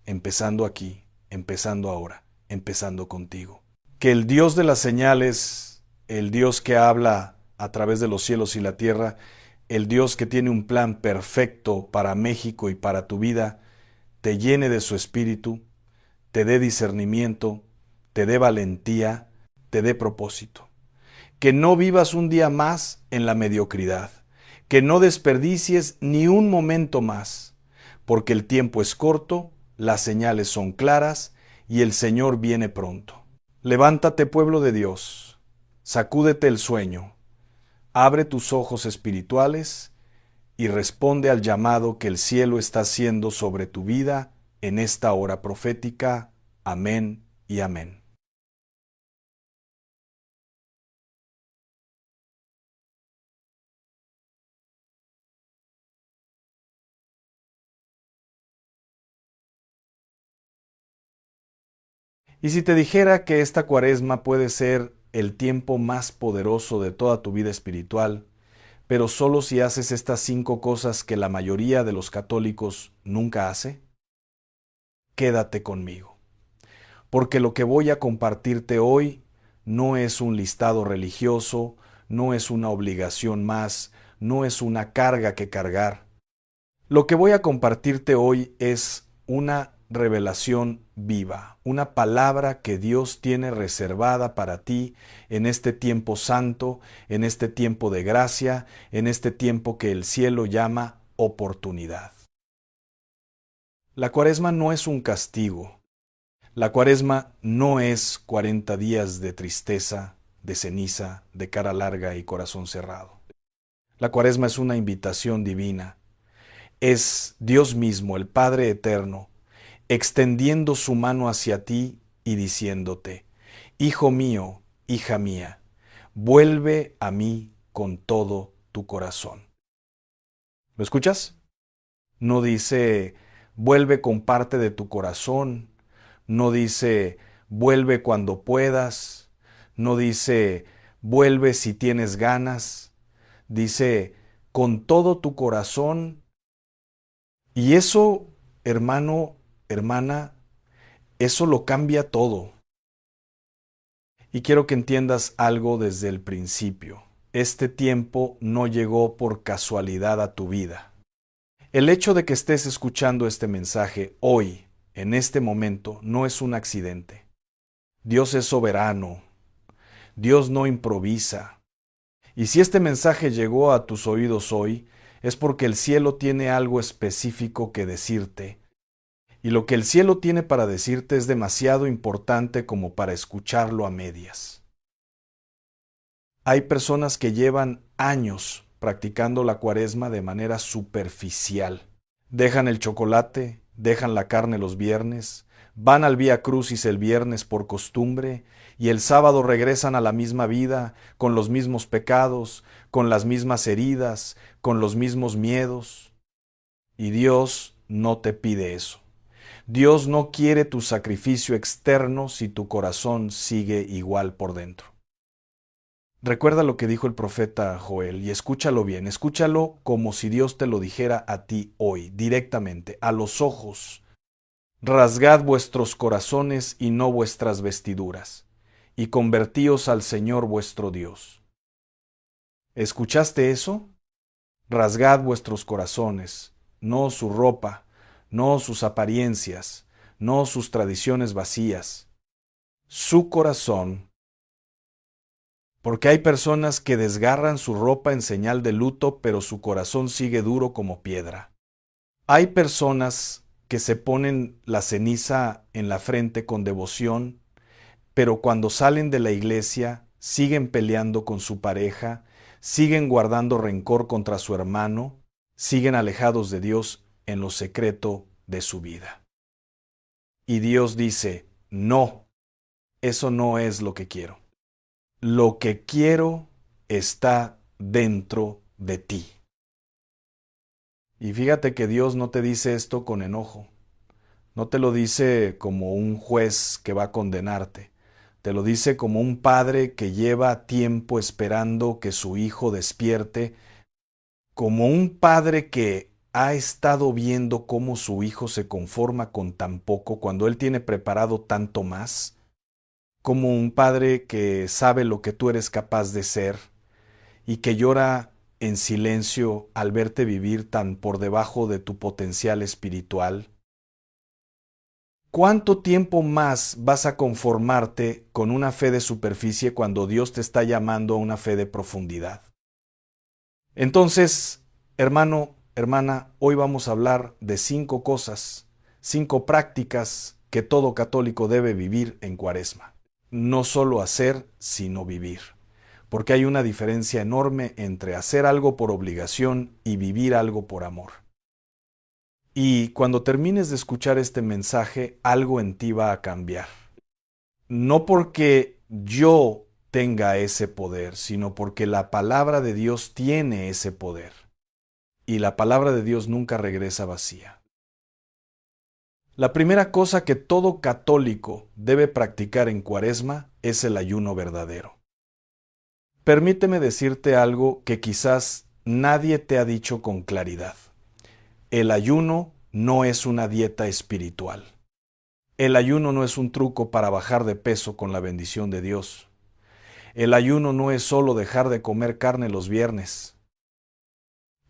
empezando aquí, empezando ahora, empezando contigo. Que el Dios de las señales, el Dios que habla a través de los cielos y la tierra, el Dios que tiene un plan perfecto para México y para tu vida, te llene de su espíritu, te dé discernimiento, te dé valentía, te dé propósito. Que no vivas un día más en la mediocridad, que no desperdicies ni un momento más, porque el tiempo es corto, las señales son claras y el Señor viene pronto. Levántate, pueblo de Dios, sacúdete el sueño, abre tus ojos espirituales y responde al llamado que el cielo está haciendo sobre tu vida en esta hora profética. Amén y amén. Y si te dijera que esta cuaresma puede ser el tiempo más poderoso de toda tu vida espiritual, pero solo si haces estas 5 cosas que la mayoría de los católicos nunca hace, quédate conmigo. Porque lo que voy a compartirte hoy no es un listado religioso, no es una obligación más, no es una carga que cargar. Lo que voy a compartirte hoy es una revelación viva, una palabra que Dios tiene reservada para ti en este tiempo santo, en este tiempo de gracia, en este tiempo que el cielo llama oportunidad. La cuaresma no es un castigo. La cuaresma no es 40 días de tristeza, de ceniza, de cara larga y corazón cerrado. La cuaresma es una invitación divina. Es Dios mismo, el Padre Eterno, extendiendo su mano hacia ti y diciéndote: Hijo mío, hija mía, vuelve a mí con todo tu corazón. ¿Lo escuchas? No dice, vuelve con parte de tu corazón. No dice, vuelve cuando puedas. No dice, vuelve si tienes ganas. Dice, con todo tu corazón. Y eso, hermano, hermana, eso lo cambia todo. Y quiero que entiendas algo desde el principio. Este tiempo no llegó por casualidad a tu vida. El hecho de que estés escuchando este mensaje hoy, en este momento, no es un accidente. Dios es soberano. Dios no improvisa. Y si este mensaje llegó a tus oídos hoy, es porque el cielo tiene algo específico que decirte. Y lo que el cielo tiene para decirte es demasiado importante como para escucharlo a medias. Hay personas que llevan años practicando la cuaresma de manera superficial. Dejan el chocolate, dejan la carne los viernes, van al Vía Crucis el viernes por costumbre y el sábado regresan a la misma vida, con los mismos pecados, con las mismas heridas, con los mismos miedos. Y Dios no te pide eso. Dios no quiere tu sacrificio externo si tu corazón sigue igual por dentro. Recuerda lo que dijo el profeta Joel y escúchalo bien, escúchalo como si Dios te lo dijera a ti hoy, directamente, a los ojos. Rasgad vuestros corazones y no vuestras vestiduras, y convertíos al Señor vuestro Dios. ¿Escuchaste eso? Rasgad vuestros corazones, no su ropa, no sus apariencias, no sus tradiciones vacías, su corazón. Porque hay personas que desgarran su ropa en señal de luto, pero su corazón sigue duro como piedra. Hay personas que se ponen la ceniza en la frente con devoción, pero cuando salen de la iglesia siguen peleando con su pareja, siguen guardando rencor contra su hermano, siguen alejados de Dios en lo secreto de su vida. Y Dios dice, no, eso no es lo que quiero. Lo que quiero está dentro de ti. Y fíjate que Dios no te dice esto con enojo. No te lo dice como un juez que va a condenarte. Te lo dice como un padre que lleva tiempo esperando que su hijo despierte, como un padre que ha estado viendo cómo su hijo se conforma con tan poco cuando él tiene preparado tanto más, como un padre que sabe lo que tú eres capaz de ser y que llora en silencio al verte vivir tan por debajo de tu potencial espiritual. ¿Cuánto tiempo más vas a conformarte con una fe de superficie cuando Dios te está llamando a una fe de profundidad? Entonces, hermano, hermana, hoy vamos a hablar de 5 cosas, 5 prácticas que todo católico debe vivir en Cuaresma. No solo hacer, sino vivir. Porque hay una diferencia enorme entre hacer algo por obligación y vivir algo por amor. Y cuando termines de escuchar este mensaje, algo en ti va a cambiar. No porque yo tenga ese poder, sino porque la palabra de Dios tiene ese poder. Y la palabra de Dios nunca regresa vacía. La primera cosa que todo católico debe practicar en Cuaresma es el ayuno verdadero. Permíteme decirte algo que quizás nadie te ha dicho con claridad. El ayuno no es una dieta espiritual. El ayuno no es un truco para bajar de peso con la bendición de Dios. El ayuno no es solo dejar de comer carne los viernes.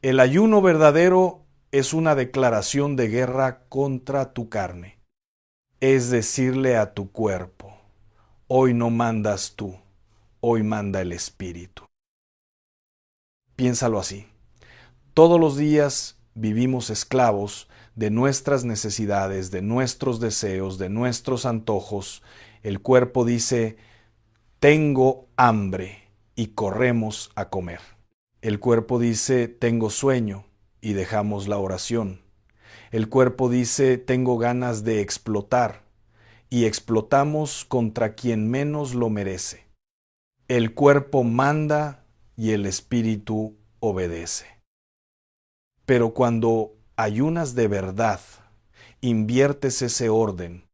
El ayuno verdadero es una declaración de guerra contra tu carne. Es decirle a tu cuerpo, hoy no mandas tú, hoy manda el Espíritu. Piénsalo así. Todos los días vivimos esclavos de nuestras necesidades, de nuestros deseos, de nuestros antojos. El cuerpo dice, tengo hambre y corremos a comer. El cuerpo dice, tengo sueño y dejamos la oración. El cuerpo dice, tengo ganas de explotar y explotamos contra quien menos lo merece. El cuerpo manda y el espíritu obedece. Pero cuando ayunas de verdad, inviertes ese orden,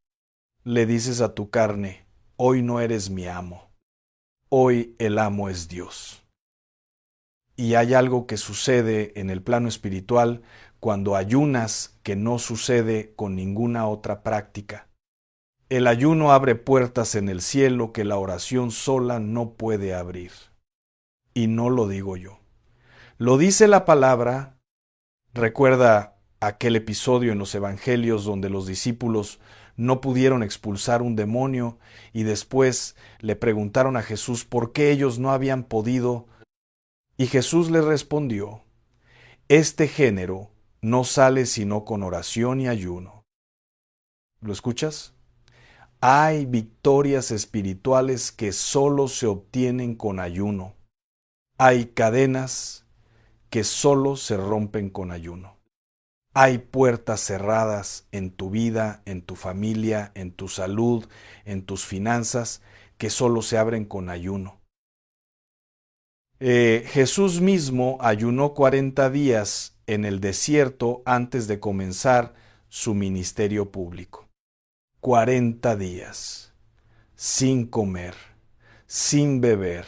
le dices a tu carne, hoy no eres mi amo, hoy el amo es Dios. Y hay algo que sucede en el plano espiritual cuando ayunas que no sucede con ninguna otra práctica. El ayuno abre puertas en el cielo que la oración sola no puede abrir. Y no lo digo yo. Lo dice la palabra. Recuerda aquel episodio en los evangelios donde los discípulos no pudieron expulsar un demonio y después le preguntaron a Jesús por qué ellos no habían podido. Y Jesús les respondió, este género no sale sino con oración y ayuno. ¿Lo escuchas? Hay victorias espirituales que solo se obtienen con ayuno. Hay cadenas que solo se rompen con ayuno. Hay puertas cerradas en tu vida, en tu familia, en tu salud, en tus finanzas, que solo se abren con ayuno. Jesús mismo ayunó 40 días en el desierto antes de comenzar su ministerio público. 40 días, sin comer, sin beber,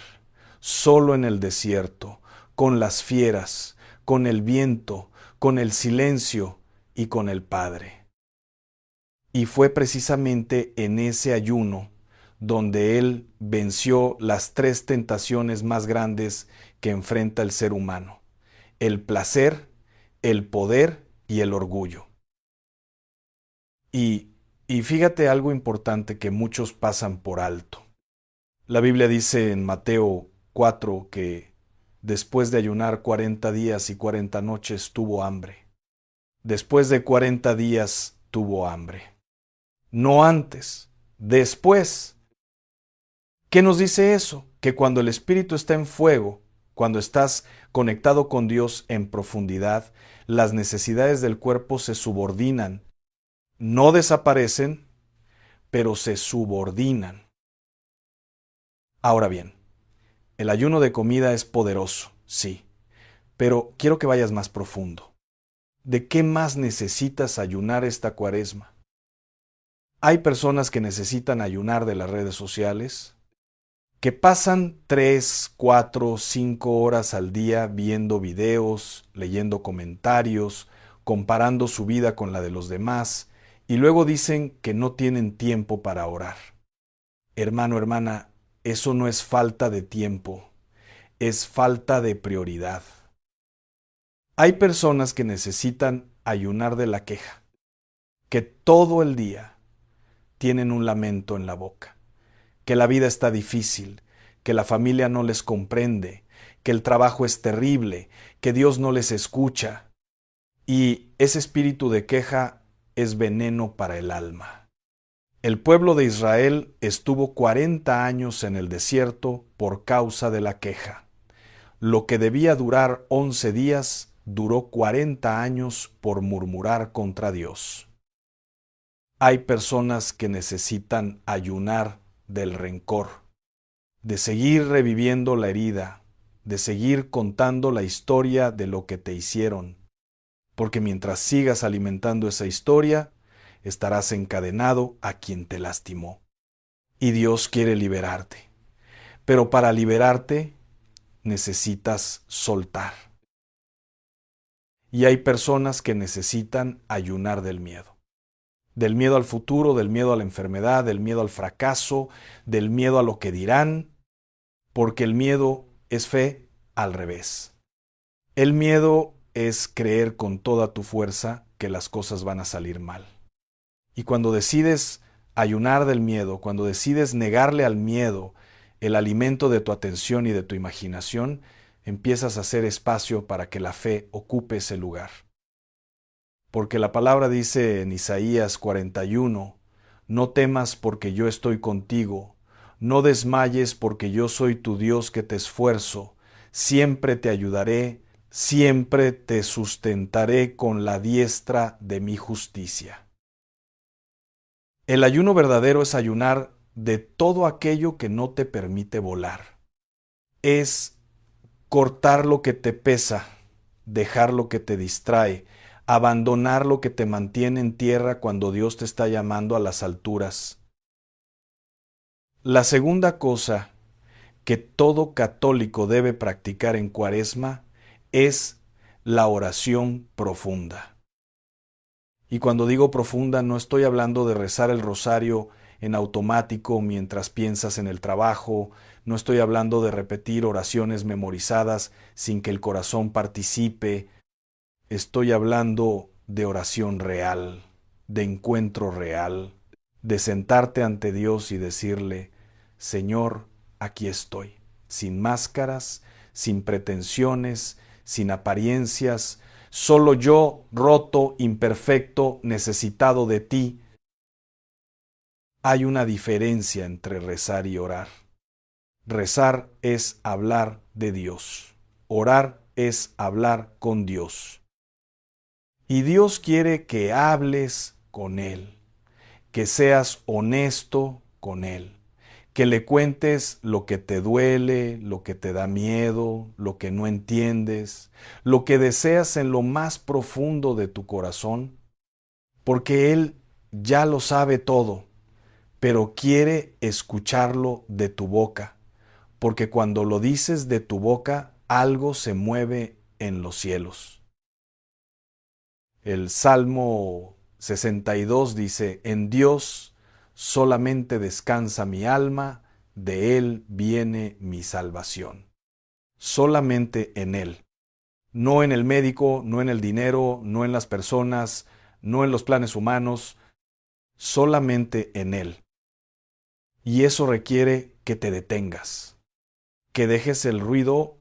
solo en el desierto, con las fieras, con el viento, con el silencio y con el Padre. Y fue precisamente en ese ayuno donde Él venció las tres tentaciones más grandes que enfrenta el ser humano: el placer, el poder y el orgullo. Y fíjate algo importante que muchos pasan por alto. La Biblia dice en Mateo 4 que después de ayunar 40 días y 40 noches tuvo hambre. Después de 40 días tuvo hambre. No antes, después. ¿Qué nos dice eso? Que cuando el espíritu está en fuego, cuando estás conectado con Dios en profundidad, las necesidades del cuerpo se subordinan. No desaparecen, pero se subordinan. Ahora bien, el ayuno de comida es poderoso, sí, pero quiero que vayas más profundo. ¿De qué más necesitas ayunar esta Cuaresma? Hay personas que necesitan ayunar de las redes sociales, que pasan 3, 4, 5 horas al día viendo videos, leyendo comentarios, comparando su vida con la de los demás, y luego dicen que no tienen tiempo para orar. Hermano, hermana, eso no es falta de tiempo, es falta de prioridad. Hay personas que necesitan ayunar de la queja, que todo el día tienen un lamento en la boca, que la vida está difícil, que la familia no les comprende, que el trabajo es terrible, que Dios no les escucha. Y ese espíritu de queja es veneno para el alma. El pueblo de Israel estuvo 40 años en el desierto por causa de la queja. Lo que debía durar 11 días duró 40 años por murmurar contra Dios. Hay personas que necesitan ayunar del rencor, de seguir reviviendo la herida, de seguir contando la historia de lo que te hicieron, porque mientras sigas alimentando esa historia, estarás encadenado a quien te lastimó. Y Dios quiere liberarte. Pero para liberarte, necesitas soltar. Y hay personas que necesitan ayunar del miedo. Del miedo al futuro, del miedo a la enfermedad, del miedo al fracaso, del miedo a lo que dirán, porque el miedo es fe al revés. El miedo es creer con toda tu fuerza que las cosas van a salir mal. Y cuando decides ayunar del miedo, cuando decides negarle al miedo el alimento de tu atención y de tu imaginación, empiezas a hacer espacio para que la fe ocupe ese lugar. Porque la palabra dice en Isaías 41, no temas porque yo estoy contigo, no desmayes porque yo soy tu Dios que te esfuerzo, siempre te ayudaré, siempre te sustentaré con la diestra de mi justicia. El ayuno verdadero es ayunar de todo aquello que no te permite volar. Es cortar lo que te pesa, dejar lo que te distrae, abandonar lo que te mantiene en tierra cuando Dios te está llamando a las alturas. La segunda cosa que todo católico debe practicar en Cuaresma es la oración profunda. Y cuando digo profunda, no estoy hablando de rezar el rosario en automático mientras piensas en el trabajo, no estoy hablando de repetir oraciones memorizadas sin que el corazón participe, estoy hablando de oración real, de encuentro real, de sentarte ante Dios y decirle, Señor, aquí estoy, sin máscaras, sin pretensiones, sin apariencias, solo yo, roto, imperfecto, necesitado de ti. Hay una diferencia entre rezar y orar. Rezar es hablar de Dios. Orar es hablar con Dios. Y Dios quiere que hables con Él, que seas honesto con Él, que le cuentes lo que te duele, lo que te da miedo, lo que no entiendes, lo que deseas en lo más profundo de tu corazón, porque Él ya lo sabe todo, pero quiere escucharlo de tu boca, porque cuando lo dices de tu boca, algo se mueve en los cielos. El Salmo 62 dice, en Dios solamente descansa mi alma, de Él viene mi salvación. Solamente en Él. No en el médico, no en el dinero, no en las personas, no en los planes humanos, solamente en Él. Y eso requiere que te detengas, que dejes el ruido,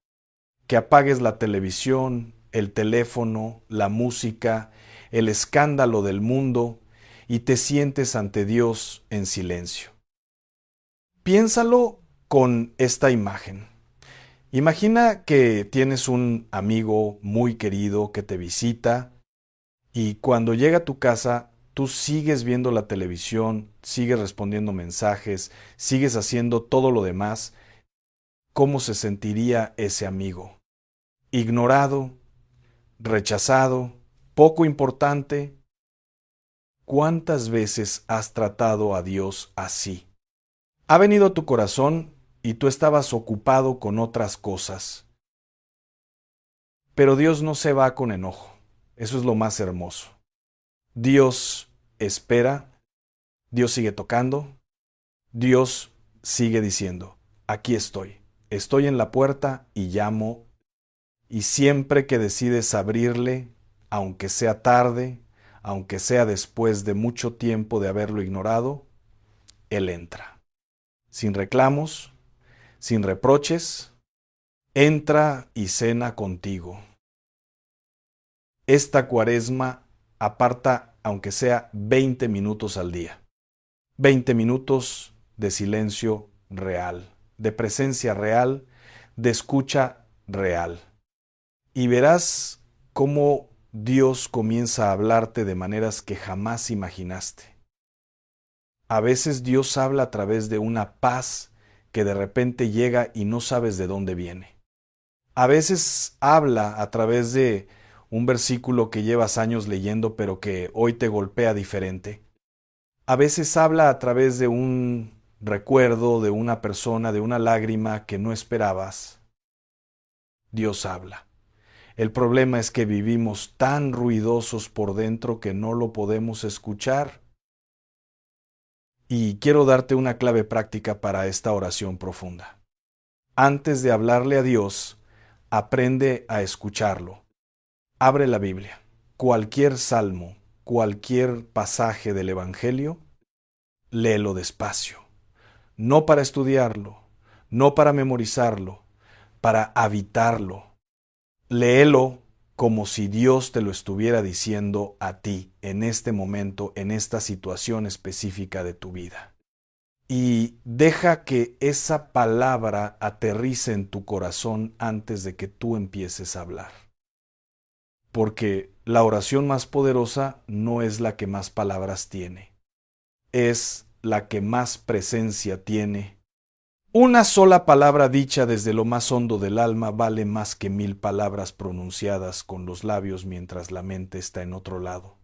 que apagues la televisión, el teléfono, la música, el escándalo del mundo y te sientes ante Dios en silencio. Piénsalo con esta imagen. Imagina que tienes un amigo muy querido que te visita y cuando llega a tu casa tú sigues viendo la televisión, sigues respondiendo mensajes, sigues haciendo todo lo demás. ¿Cómo se sentiría ese amigo? Ignorado, rechazado, poco importante. ¿Cuántas veces has tratado a Dios así? Ha venido a tu corazón y tú estabas ocupado con otras cosas. Pero Dios no se va con enojo. Eso es lo más hermoso. Dios espera, Dios sigue tocando, Dios sigue diciendo, aquí estoy en la puerta y llamo, y siempre que decides abrirle, aunque sea tarde, aunque sea después de mucho tiempo de haberlo ignorado, Él entra. Sin reclamos, sin reproches, entra y cena contigo. Esta Cuaresma aparta, aunque sea 20 minutos al día. 20 minutos de silencio real, de presencia real, de escucha real. Y verás cómo Dios comienza a hablarte de maneras que jamás imaginaste. A veces Dios habla a través de una paz que de repente llega y no sabes de dónde viene. A veces habla a través de un versículo que llevas años leyendo pero que hoy te golpea diferente. A veces habla a través de un recuerdo, de una persona, de una lágrima que no esperabas. Dios habla. El problema es que vivimos tan ruidosos por dentro que no lo podemos escuchar. Y quiero darte una clave práctica para esta oración profunda. Antes de hablarle a Dios, aprende a escucharlo. Abre la Biblia. Cualquier salmo, cualquier pasaje del Evangelio, léelo despacio. No para estudiarlo, no para memorizarlo, para habitarlo. Léelo como si Dios te lo estuviera diciendo a ti en este momento, en esta situación específica de tu vida. Y deja que esa palabra aterrice en tu corazón antes de que tú empieces a hablar. Porque la oración más poderosa no es la que más palabras tiene, es la que más presencia tiene. Una sola palabra dicha desde lo más hondo del alma vale más que 1000 palabras pronunciadas con los labios mientras la mente está en otro lado.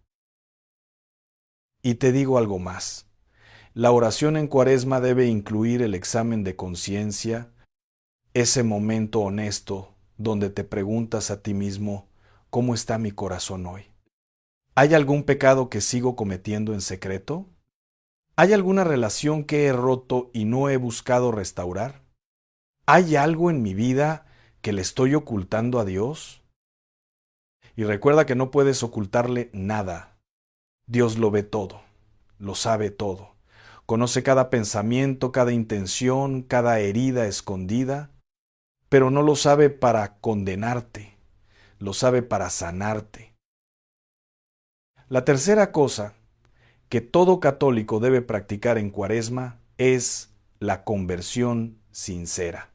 Y te digo algo más. La oración en Cuaresma debe incluir el examen de conciencia, ese momento honesto donde te preguntas a ti mismo, ¿cómo está mi corazón hoy? ¿Hay algún pecado que sigo cometiendo en secreto? ¿Hay alguna relación que he roto y no he buscado restaurar? ¿Hay algo en mi vida que le estoy ocultando a Dios? Y recuerda que no puedes ocultarle nada. Dios lo ve todo, lo sabe todo. Conoce cada pensamiento, cada intención, cada herida escondida, pero no lo sabe para condenarte, lo sabe para sanarte. La tercera cosa que todo católico debe practicar en Cuaresma es la conversión sincera.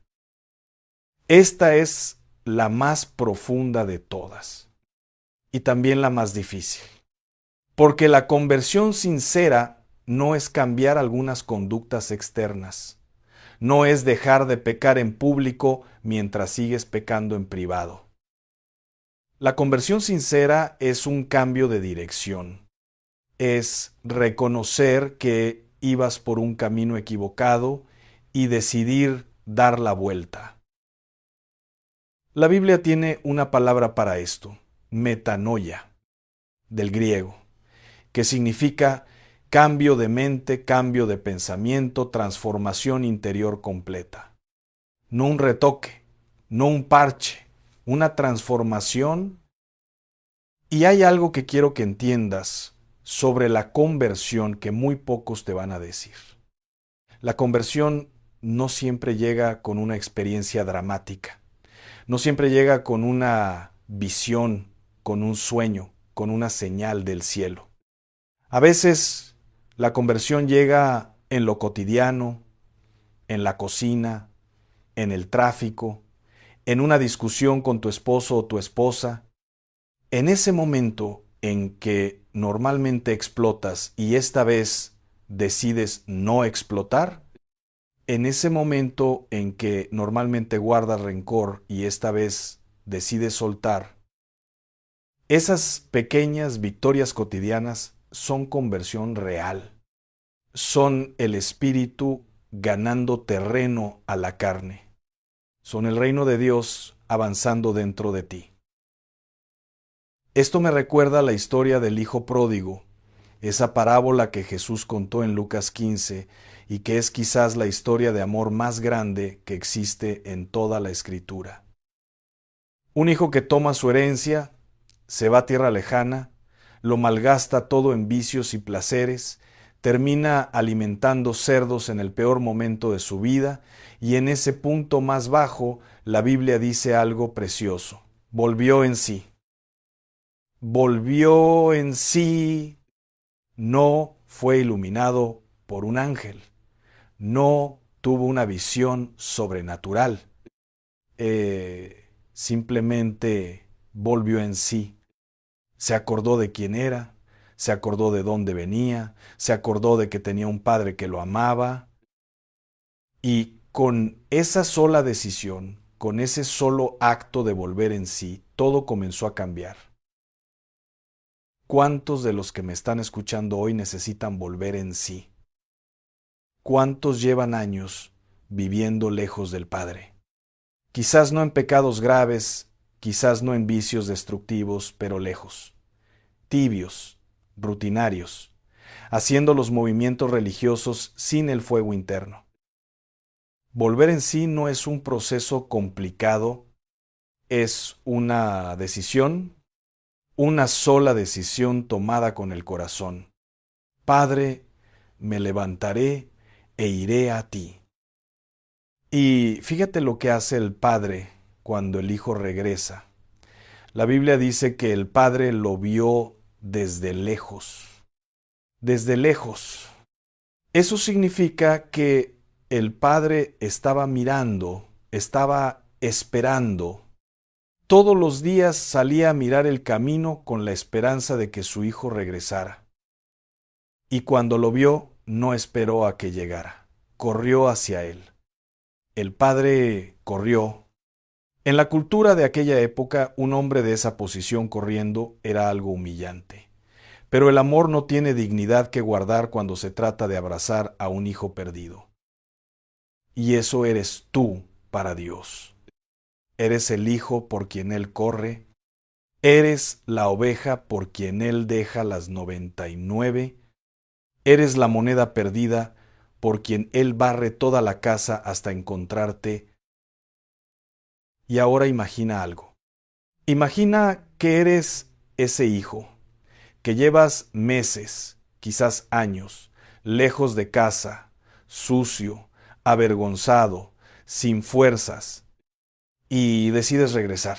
Esta es la más profunda de todas y también la más difícil, porque la conversión sincera no es cambiar algunas conductas externas, no es dejar de pecar en público mientras sigues pecando en privado. La conversión sincera es un cambio de dirección, es reconocer que ibas por un camino equivocado y decidir dar la vuelta. La Biblia tiene una palabra para esto, metanoia, del griego, que significa Cambio de mente, cambio de pensamiento, transformación interior completa. No un retoque, no un parche, una transformación. Y hay algo que quiero que entiendas sobre la conversión que muy pocos te van a decir. La conversión no siempre llega con una experiencia dramática, no siempre llega con una visión, con un sueño, con una señal del cielo. A veces la conversión llega en lo cotidiano, en la cocina, en el tráfico, en una discusión con tu esposo o tu esposa. En ese momento en que normalmente explotas y esta vez decides no explotar, en ese momento en que normalmente guardas rencor y esta vez decides soltar, esas pequeñas victorias cotidianas son conversión real. Son el espíritu ganando terreno a la carne. Son el reino de Dios avanzando dentro de ti. Esto me recuerda la historia del hijo pródigo, esa parábola que Jesús contó en Lucas 15 y que es quizás la historia de amor más grande que existe en toda la Escritura. Un hijo que toma su herencia, se va a tierra lejana, lo malgasta todo en vicios y placeres, termina alimentando cerdos en el peor momento de su vida y en ese punto más bajo la Biblia dice algo precioso. Volvió en sí. Volvió en sí, no fue iluminado por un ángel, no tuvo una visión sobrenatural, simplemente volvió en sí. Se acordó de quién era, se acordó de dónde venía, se acordó de que tenía un padre que lo amaba y con esa sola decisión, con ese solo acto de volver en sí, todo comenzó a cambiar. ¿Cuántos de los que me están escuchando hoy necesitan volver en sí? ¿Cuántos llevan años viviendo lejos del Padre? Quizás no en pecados graves, quizás no en vicios destructivos, pero lejos. Tibios, rutinarios, haciendo los movimientos religiosos sin el fuego interno. Volver en sí no es un proceso complicado, es una decisión, una sola decisión tomada con el corazón. Padre, me levantaré e iré a ti. Y fíjate lo que hace el Padre cuando el Hijo regresa. La Biblia dice que el Padre lo vio desde lejos. Desde lejos. Eso significa que el Padre estaba mirando, estaba esperando. Todos los días salía a mirar el camino con la esperanza de que su hijo regresara. Y cuando lo vio, no esperó a que llegara. Corrió hacia él. El padre corrió. En la cultura de aquella época, un hombre de esa posición corriendo era algo humillante. Pero el amor no tiene dignidad que guardar cuando se trata de abrazar a un hijo perdido. Y eso eres tú para Dios. Eres el hijo por quien Él corre. Eres la oveja por quien Él deja las 99. Eres la moneda perdida por quien Él barre toda la casa hasta encontrarte. Y ahora imagina algo. Imagina que eres ese hijo, que llevas meses, quizás años, lejos de casa, sucio, avergonzado, sin fuerzas, y decides regresar.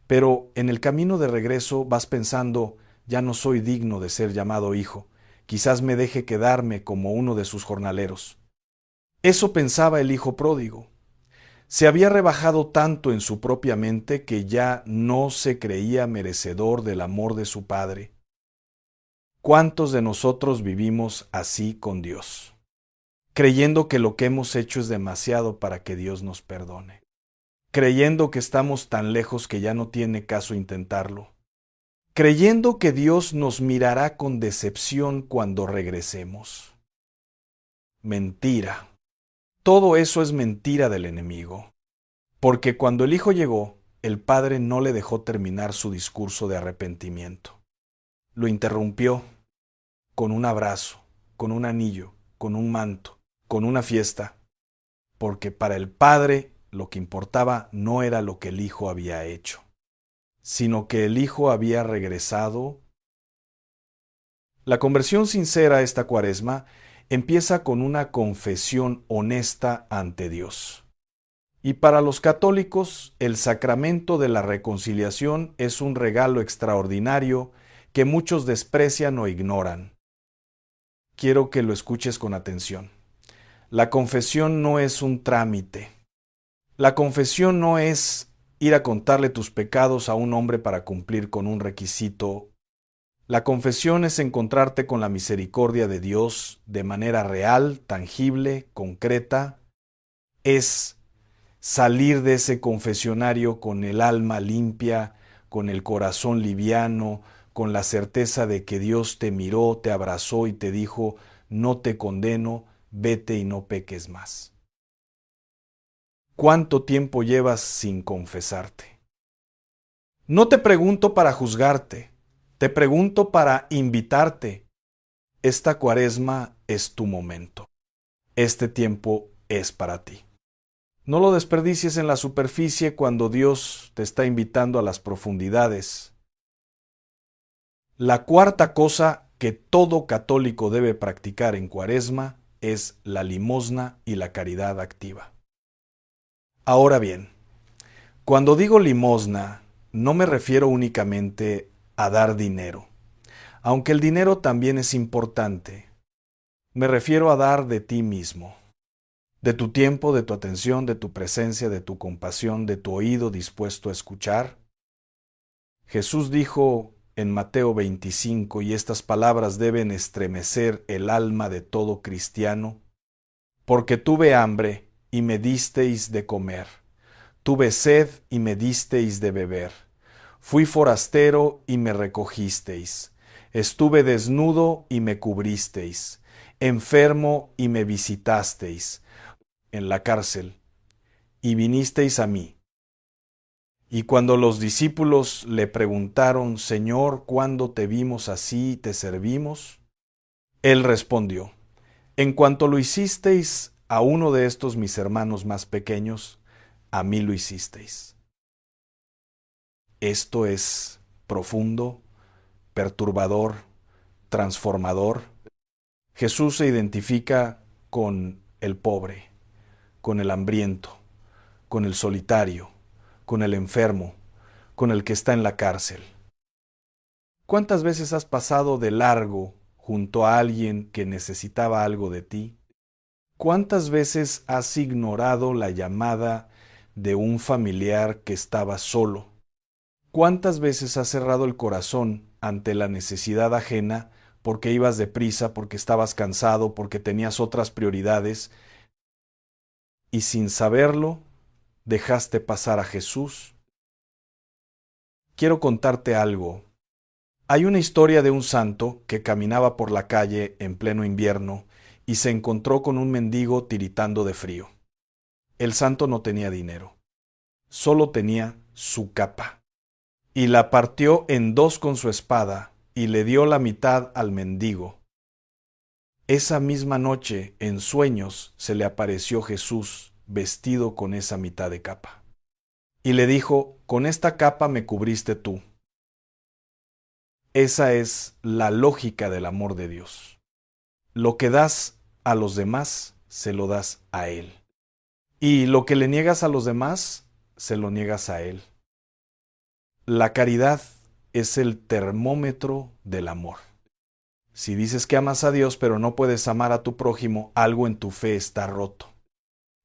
Pero en el camino de regreso vas pensando, ya no soy digno de ser llamado hijo, quizás me deje quedarme como uno de sus jornaleros. Eso pensaba el hijo pródigo. Se había rebajado tanto en su propia mente que ya no se creía merecedor del amor de su padre. ¿Cuántos de nosotros vivimos así con Dios? Creyendo que lo que hemos hecho es demasiado para que Dios nos perdone. Creyendo que estamos tan lejos que ya no tiene caso intentarlo. Creyendo que Dios nos mirará con decepción cuando regresemos. Mentira. Todo eso es mentira del enemigo. Porque cuando el Hijo llegó, el Padre no le dejó terminar su discurso de arrepentimiento. Lo interrumpió con un abrazo, con un anillo, con un manto, con una fiesta, porque para el Padre lo que importaba no era lo que el Hijo había hecho, sino que el Hijo había regresado. La conversión sincera esta Cuaresma empieza con una confesión honesta ante Dios. Y para los católicos, el sacramento de la reconciliación es un regalo extraordinario que muchos desprecian o ignoran. Quiero que lo escuches con atención. La confesión no es un trámite. La confesión no es ir a contarle tus pecados a un hombre para cumplir con un requisito. La confesión es encontrarte con la misericordia de Dios de manera real, tangible, concreta. Es salir de ese confesionario con el alma limpia, con el corazón liviano, con la certeza de que Dios te miró, te abrazó y te dijo, no te condeno, vete y no peques más. ¿Cuánto tiempo llevas sin confesarte? No te pregunto para juzgarte, te pregunto para invitarte. Esta Cuaresma es tu momento. Este tiempo es para ti. No lo desperdicies en la superficie cuando Dios te está invitando a las profundidades. La cuarta cosa que todo católico debe practicar en Cuaresma es la limosna y la caridad activa. Ahora bien, cuando digo limosna, no me refiero únicamente a dar dinero, aunque el dinero también es importante. Me refiero a dar de ti mismo, de tu tiempo, de tu atención, de tu presencia, de tu compasión, de tu oído dispuesto a escuchar. Jesús dijo en Mateo 25, y estas palabras deben estremecer el alma de todo cristiano, porque tuve hambre y me disteis de comer, tuve sed y me disteis de beber, fui forastero y me recogisteis, estuve desnudo y me cubristeis, enfermo y me visitasteis, en la cárcel, y vinisteis a mí. Y cuando los discípulos le preguntaron, Señor, ¿cuándo te vimos así y te servimos? Él respondió, en cuanto lo hicisteis a uno de estos mis hermanos más pequeños, a mí lo hicisteis. Esto es profundo, perturbador, transformador. Jesús se identifica con el pobre, con el hambriento, con el solitario, con el enfermo, con el que está en la cárcel. ¿Cuántas veces has pasado de largo junto a alguien que necesitaba algo de ti? ¿Cuántas veces has ignorado la llamada de un familiar que estaba solo? ¿Cuántas veces has cerrado el corazón ante la necesidad ajena porque ibas deprisa, porque estabas cansado, porque tenías otras prioridades y sin saberlo dejaste pasar a Jesús? Quiero contarte algo. Hay una historia de un santo que caminaba por la calle en pleno invierno y se encontró con un mendigo tiritando de frío. El santo no tenía dinero, solo tenía su capa, y la partió en dos con su espada y le dio la mitad al mendigo. Esa misma noche, en sueños, se le apareció Jesús vestido con esa mitad de capa. Y le dijo, con esta capa me cubriste tú. Esa es la lógica del amor de Dios. Lo que das a los demás, se lo das a Él. Y lo que le niegas a los demás, se lo niegas a Él. La caridad es el termómetro del amor. Si dices que amas a Dios pero no puedes amar a tu prójimo, algo en tu fe está roto.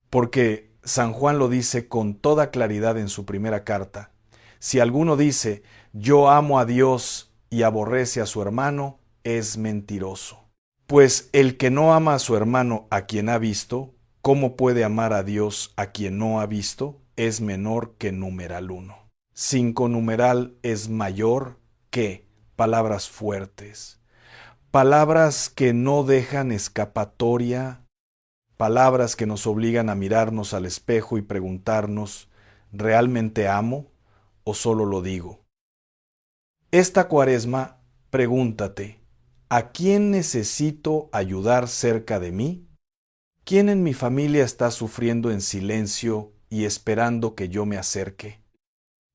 Porque San Juan lo dice con toda claridad en su primera carta. Si alguno dice, yo amo a Dios y aborrece a su hermano, es mentiroso. Pues el que no ama a su hermano a quien ha visto, ¿cómo puede amar a Dios a quien no ha visto? Es menor que numeral 1. 5 numeral es mayor que palabras fuertes, palabras que no dejan escapatoria, palabras que nos obligan a mirarnos al espejo y preguntarnos, ¿realmente amo o solo lo digo? Esta Cuaresma, pregúntate, ¿A quién necesito ayudar cerca de mí? ¿Quién en mi familia está sufriendo en silencio y esperando que yo me acerque?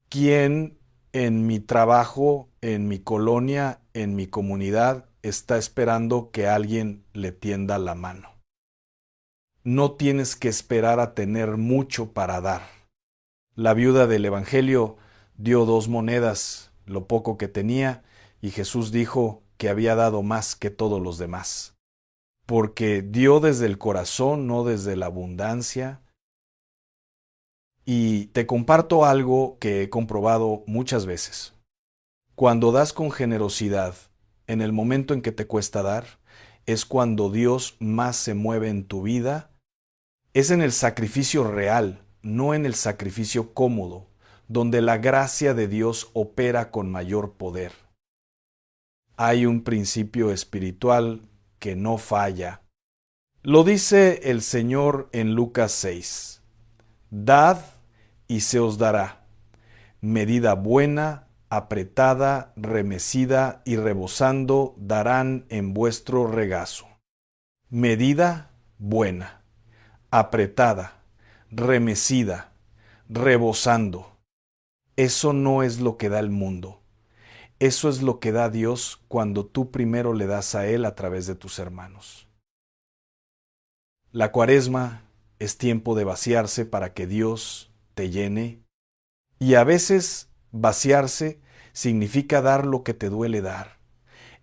¿Quién en mi trabajo, en mi colonia, en mi comunidad está esperando que alguien le tienda la mano? No tienes que esperar a tener mucho para dar. La viuda del Evangelio dio 2 monedas, lo poco que tenía, y Jesús dijo que había dado más que todos los demás, porque dio desde el corazón, no desde la abundancia. Y te comparto algo que he comprobado muchas veces. Cuando das con generosidad, en el momento en que te cuesta dar, es cuando Dios más se mueve en tu vida. Es en el sacrificio real, no en el sacrificio cómodo, donde la gracia de Dios opera con mayor poder. Hay un principio espiritual que no falla. Lo dice el Señor en Lucas 6. Dad y se os dará. Medida buena, apretada, remecida y rebosando darán en vuestro regazo. Medida buena, apretada, remecida, rebosando. Eso no es lo que da el mundo. Eso es lo que da Dios cuando tú primero le das a Él a través de tus hermanos. La Cuaresma es tiempo de vaciarse para que Dios te llene. Y a veces vaciarse significa dar lo que te duele dar.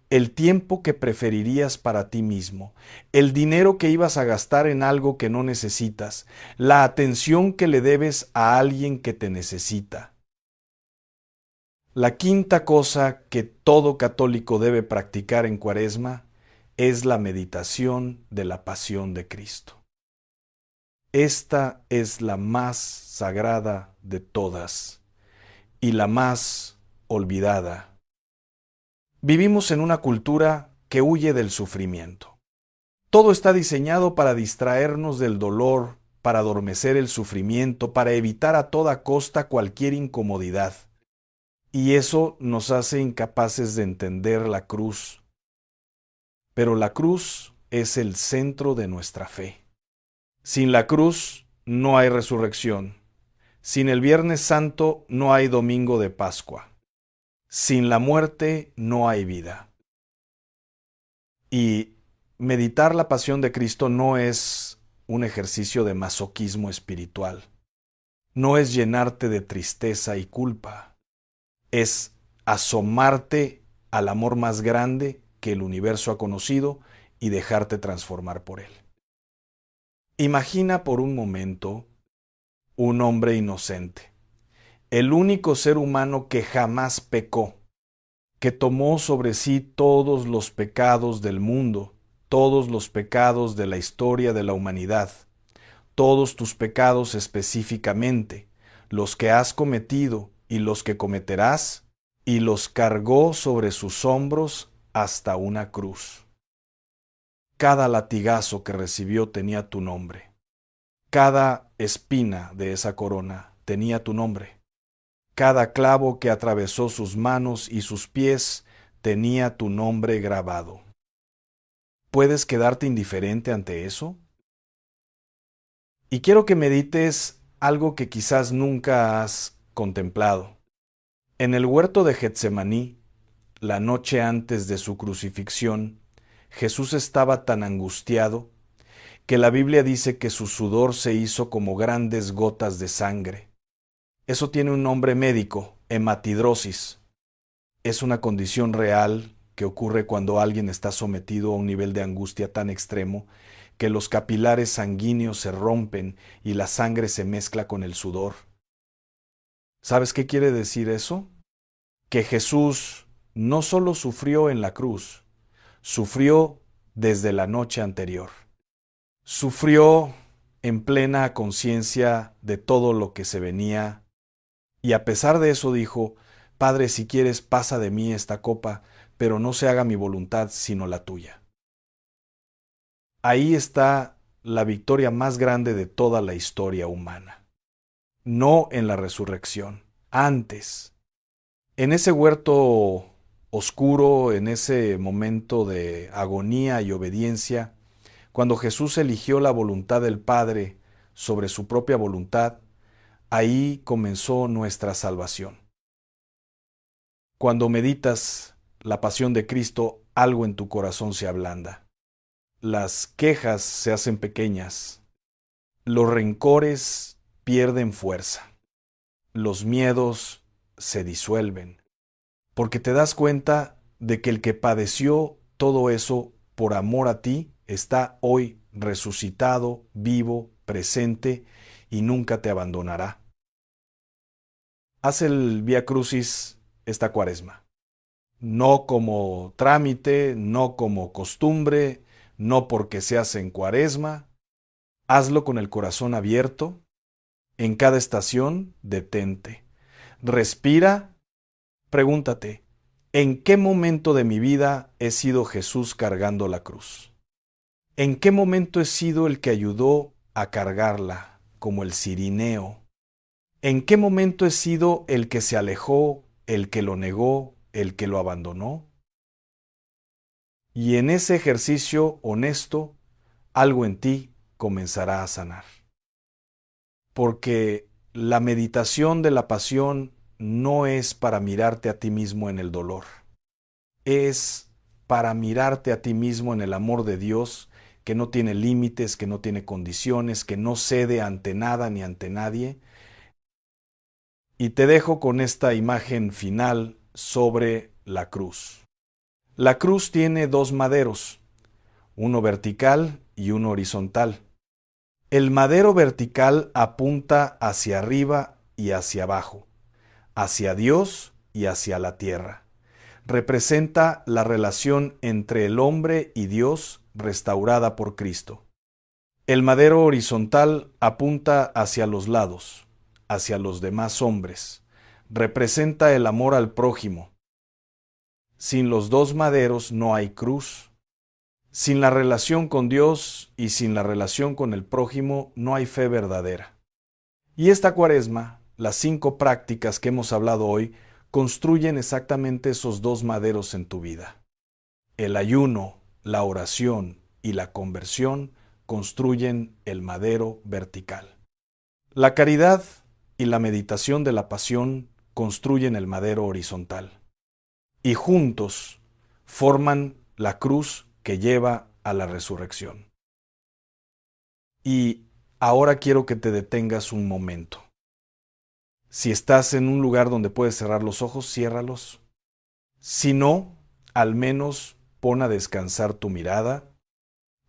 El tiempo que preferirías para ti mismo, el dinero que ibas a gastar en algo que no necesitas, la atención que le debes a alguien que te necesita. La quinta cosa que todo católico debe practicar en Cuaresma es la meditación de la pasión de Cristo. Esta es la más sagrada de todas y la más olvidada. Vivimos en una cultura que huye del sufrimiento. Todo está diseñado para distraernos del dolor, para adormecer el sufrimiento, para evitar a toda costa cualquier incomodidad. Y eso nos hace incapaces de entender la cruz. Pero la cruz es el centro de nuestra fe. Sin la cruz no hay resurrección. Sin el Viernes Santo no hay Domingo de Pascua. Sin la muerte no hay vida. Y meditar la pasión de Cristo no es un ejercicio de masoquismo espiritual. No es llenarte de tristeza y culpa. Es asomarte al amor más grande que el universo ha conocido y dejarte transformar por él. Imagina por un momento un hombre inocente, el único ser humano que jamás pecó, que tomó sobre sí todos los pecados del mundo, todos los pecados de la historia de la humanidad, todos tus pecados específicamente, los que has cometido y los que cometerás, y los cargó sobre sus hombros hasta una cruz. Cada latigazo que recibió tenía tu nombre. Cada espina de esa corona tenía tu nombre. Cada clavo que atravesó sus manos y sus pies tenía tu nombre grabado. ¿Puedes quedarte indiferente ante eso? Y quiero que medites algo que quizás nunca has contemplado. En el huerto de Getsemaní, la noche antes de su crucifixión, Jesús estaba tan angustiado que la Biblia dice que su sudor se hizo como grandes gotas de sangre. Eso tiene un nombre médico, hematidrosis. Es una condición real que ocurre cuando alguien está sometido a un nivel de angustia tan extremo que los capilares sanguíneos se rompen y la sangre se mezcla con el sudor. ¿Sabes qué quiere decir eso? Que Jesús no solo sufrió en la cruz, sufrió desde la noche anterior. Sufrió en plena conciencia de todo lo que se venía, y a pesar de eso dijo: Padre, si quieres, pasa de mí esta copa, pero no se haga mi voluntad sino la tuya. Ahí está la victoria más grande de toda la historia humana. No en la resurrección, antes. En ese huerto oscuro, en ese momento de agonía y obediencia, cuando Jesús eligió la voluntad del Padre sobre su propia voluntad, ahí comenzó nuestra salvación. Cuando meditas la pasión de Cristo, algo en tu corazón se ablanda. Las quejas se hacen pequeñas. Los rencores pierden fuerza. Los miedos se disuelven. Porque te das cuenta de que el que padeció todo eso por amor a ti está hoy resucitado, vivo, presente y nunca te abandonará. Haz el Vía Crucis esta Cuaresma. No como trámite, no como costumbre, no porque se hace en Cuaresma. Hazlo con el corazón abierto. En cada estación, detente. Respira. Pregúntate, ¿en qué momento de mi vida he sido Jesús cargando la cruz? ¿En qué momento he sido el que ayudó a cargarla, como el cirineo? ¿En qué momento he sido el que se alejó, el que lo negó, el que lo abandonó? Y en ese ejercicio honesto, algo en ti comenzará a sanar. Porque la meditación de la pasión no es para mirarte a ti mismo en el dolor. Es para mirarte a ti mismo en el amor de Dios, que no tiene límites, que no tiene condiciones, que no cede ante nada ni ante nadie. Y te dejo con esta imagen final sobre la cruz. La cruz tiene dos maderos, uno vertical y uno horizontal. El madero vertical apunta hacia arriba y hacia abajo, hacia Dios y hacia la tierra. Representa la relación entre el hombre y Dios restaurada por Cristo. El madero horizontal apunta hacia los lados, hacia los demás hombres. Representa el amor al prójimo. Sin los dos maderos no hay cruz. Sin la relación con Dios y sin la relación con el prójimo no hay fe verdadera. Y esta Cuaresma, las 5 prácticas que hemos hablado hoy, construyen exactamente esos dos maderos en tu vida. El ayuno, la oración y la conversión construyen el madero vertical. La caridad y la meditación de la pasión construyen el madero horizontal. Y juntos forman la cruz que lleva a la resurrección. Y ahora quiero que te detengas un momento. Si estás en un lugar donde puedes cerrar los ojos, ciérralos. Si no, al menos pon a descansar tu mirada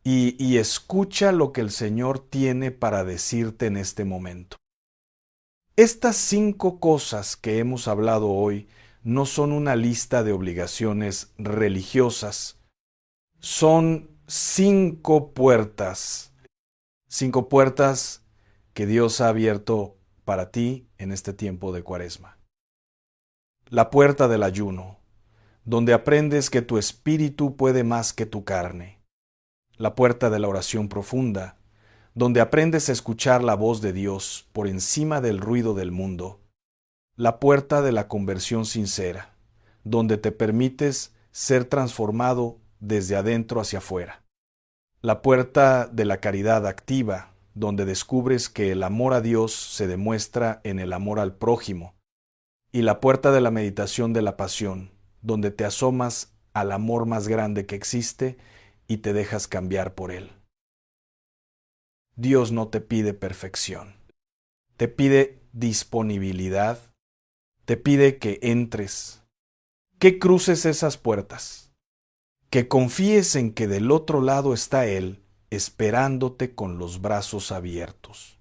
y escucha lo que el Señor tiene para decirte en este momento. Estas 5 cosas que hemos hablado hoy no son una lista de obligaciones religiosas, son 5 puertas. 5 puertas que Dios ha abierto para ti en este tiempo de Cuaresma. La puerta del ayuno, donde aprendes que tu espíritu puede más que tu carne. La puerta de la oración profunda, donde aprendes a escuchar la voz de Dios por encima del ruido del mundo. La puerta de la conversión sincera, donde te permites ser transformado desde adentro hacia afuera. La puerta de la caridad activa, donde descubres que el amor a Dios se demuestra en el amor al prójimo. Y la puerta de la meditación de la pasión, donde te asomas al amor más grande que existe y te dejas cambiar por él. Dios no te pide perfección, te pide disponibilidad, te pide que entres, que cruces esas puertas, que confíes en que del otro lado está Él, esperándote con los brazos abiertos.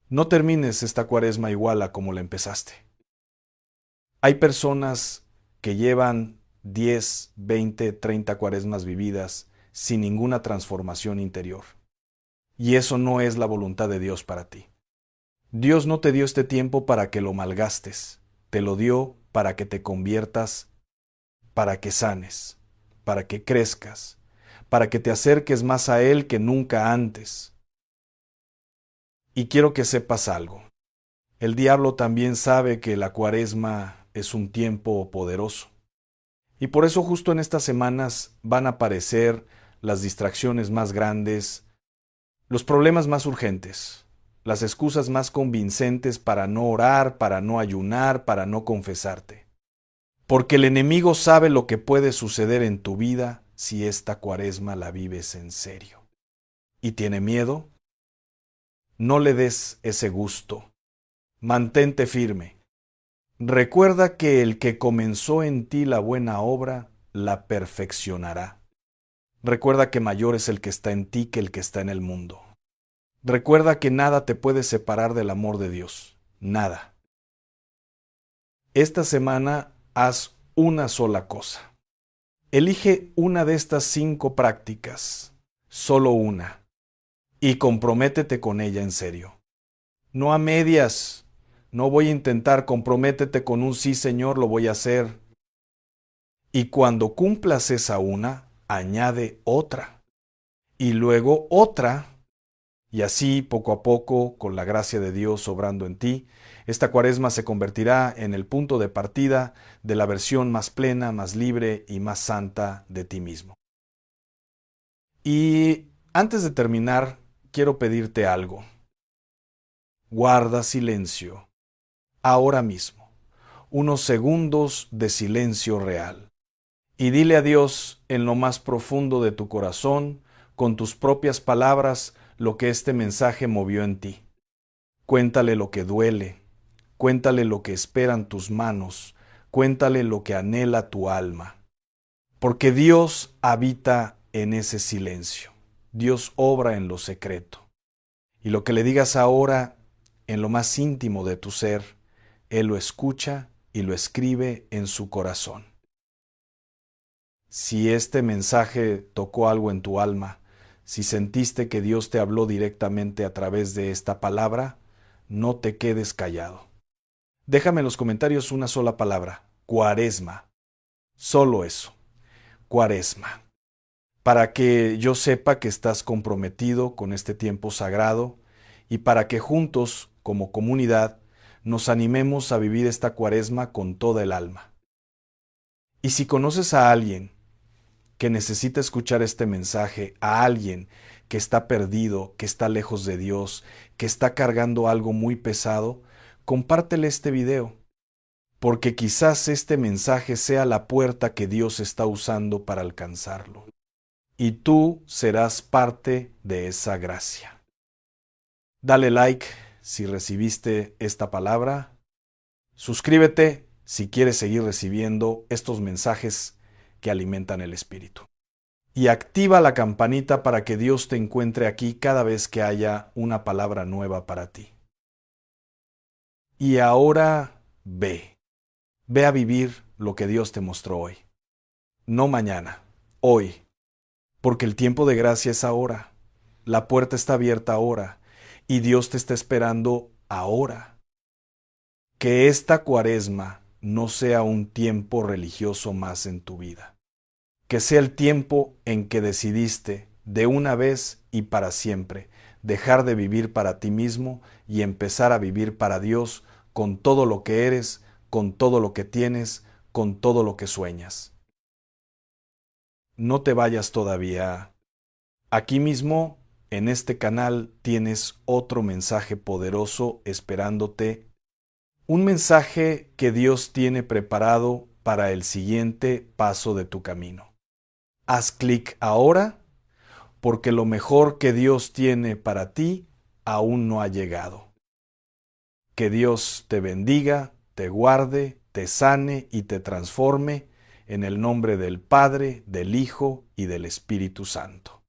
No termines esta Cuaresma igual a como la empezaste. Hay personas que llevan 10, 20, 30 Cuaresmas vividas sin ninguna transformación interior. Y eso no es la voluntad de Dios para ti. Dios no te dio este tiempo para que lo malgastes, te lo dio para que te conviertas, para que sanes, para que crezcas, para que te acerques más a Él que nunca antes. Y quiero que sepas algo. El diablo también sabe que la Cuaresma es un tiempo poderoso. Y por eso justo en estas semanas van a aparecer las distracciones más grandes, los problemas más urgentes, las excusas más convincentes para no orar, para no ayunar, para no confesarte. Porque el enemigo sabe lo que puede suceder en tu vida si esta cuaresma la vives en serio. ¿Y tiene miedo? No le des ese gusto. Mantente firme. Recuerda que el que comenzó en ti la buena obra, la perfeccionará. Recuerda que mayor es el que está en ti que el que está en el mundo. Recuerda que nada te puede separar del amor de Dios. Nada. Esta semana haz una sola cosa. Elige una de estas 5 prácticas, solo una, y comprométete con ella en serio. No a medias. No voy a intentar, comprométete con un sí, Señor, lo voy a hacer. Y cuando cumplas esa una, añade otra. Y luego otra. Y así, poco a poco, con la gracia de Dios obrando en ti, esta cuaresma se convertirá en el punto de partida de la versión más plena, más libre y más santa de ti mismo. Y antes de terminar, quiero pedirte algo. Guarda silencio. Ahora mismo, unos segundos de silencio real. Y dile a Dios en lo más profundo de tu corazón, con tus propias palabras, lo que este mensaje movió en ti. Cuéntale lo que duele, cuéntale lo que esperan tus manos, cuéntale lo que anhela tu alma. Porque Dios habita en ese silencio. Dios obra en lo secreto. Y lo que le digas ahora, en lo más íntimo de tu ser, Él lo escucha y lo escribe en su corazón. Si este mensaje tocó algo en tu alma, si sentiste que Dios te habló directamente a través de esta palabra, no te quedes callado. Déjame en los comentarios una sola palabra: cuaresma. Solo eso, cuaresma. Para que yo sepa que estás comprometido con este tiempo sagrado y para que juntos, como comunidad, nos animemos a vivir esta cuaresma con toda el alma. Y si conoces a alguien que necesita escuchar este mensaje, a alguien que está perdido, que está lejos de Dios, que está cargando algo muy pesado, compártele este video, porque quizás este mensaje sea la puerta que Dios está usando para alcanzarlo. Y tú serás parte de esa gracia. Dale like si recibiste esta palabra. Suscríbete si quieres seguir recibiendo estos mensajes que alimentan el espíritu. Y activa la campanita para que Dios te encuentre aquí cada vez que haya una palabra nueva para ti. Y ahora ve. Ve a vivir lo que Dios te mostró hoy. No mañana, hoy. Porque el tiempo de gracia es ahora. La puerta está abierta ahora. Y Dios te está esperando ahora. Que esta cuaresma no sea un tiempo religioso más en tu vida. Que sea el tiempo en que decidiste, de una vez y para siempre, dejar de vivir para ti mismo y empezar a vivir para Dios con todo lo que eres, con todo lo que tienes, con todo lo que sueñas. No te vayas todavía. Aquí mismo, en este canal, tienes otro mensaje poderoso esperándote. Un mensaje que Dios tiene preparado para el siguiente paso de tu camino. Haz clic ahora, porque lo mejor que Dios tiene para ti aún no ha llegado. Que Dios te bendiga, te guarde, te sane y te transforme en el nombre del Padre, del Hijo y del Espíritu Santo.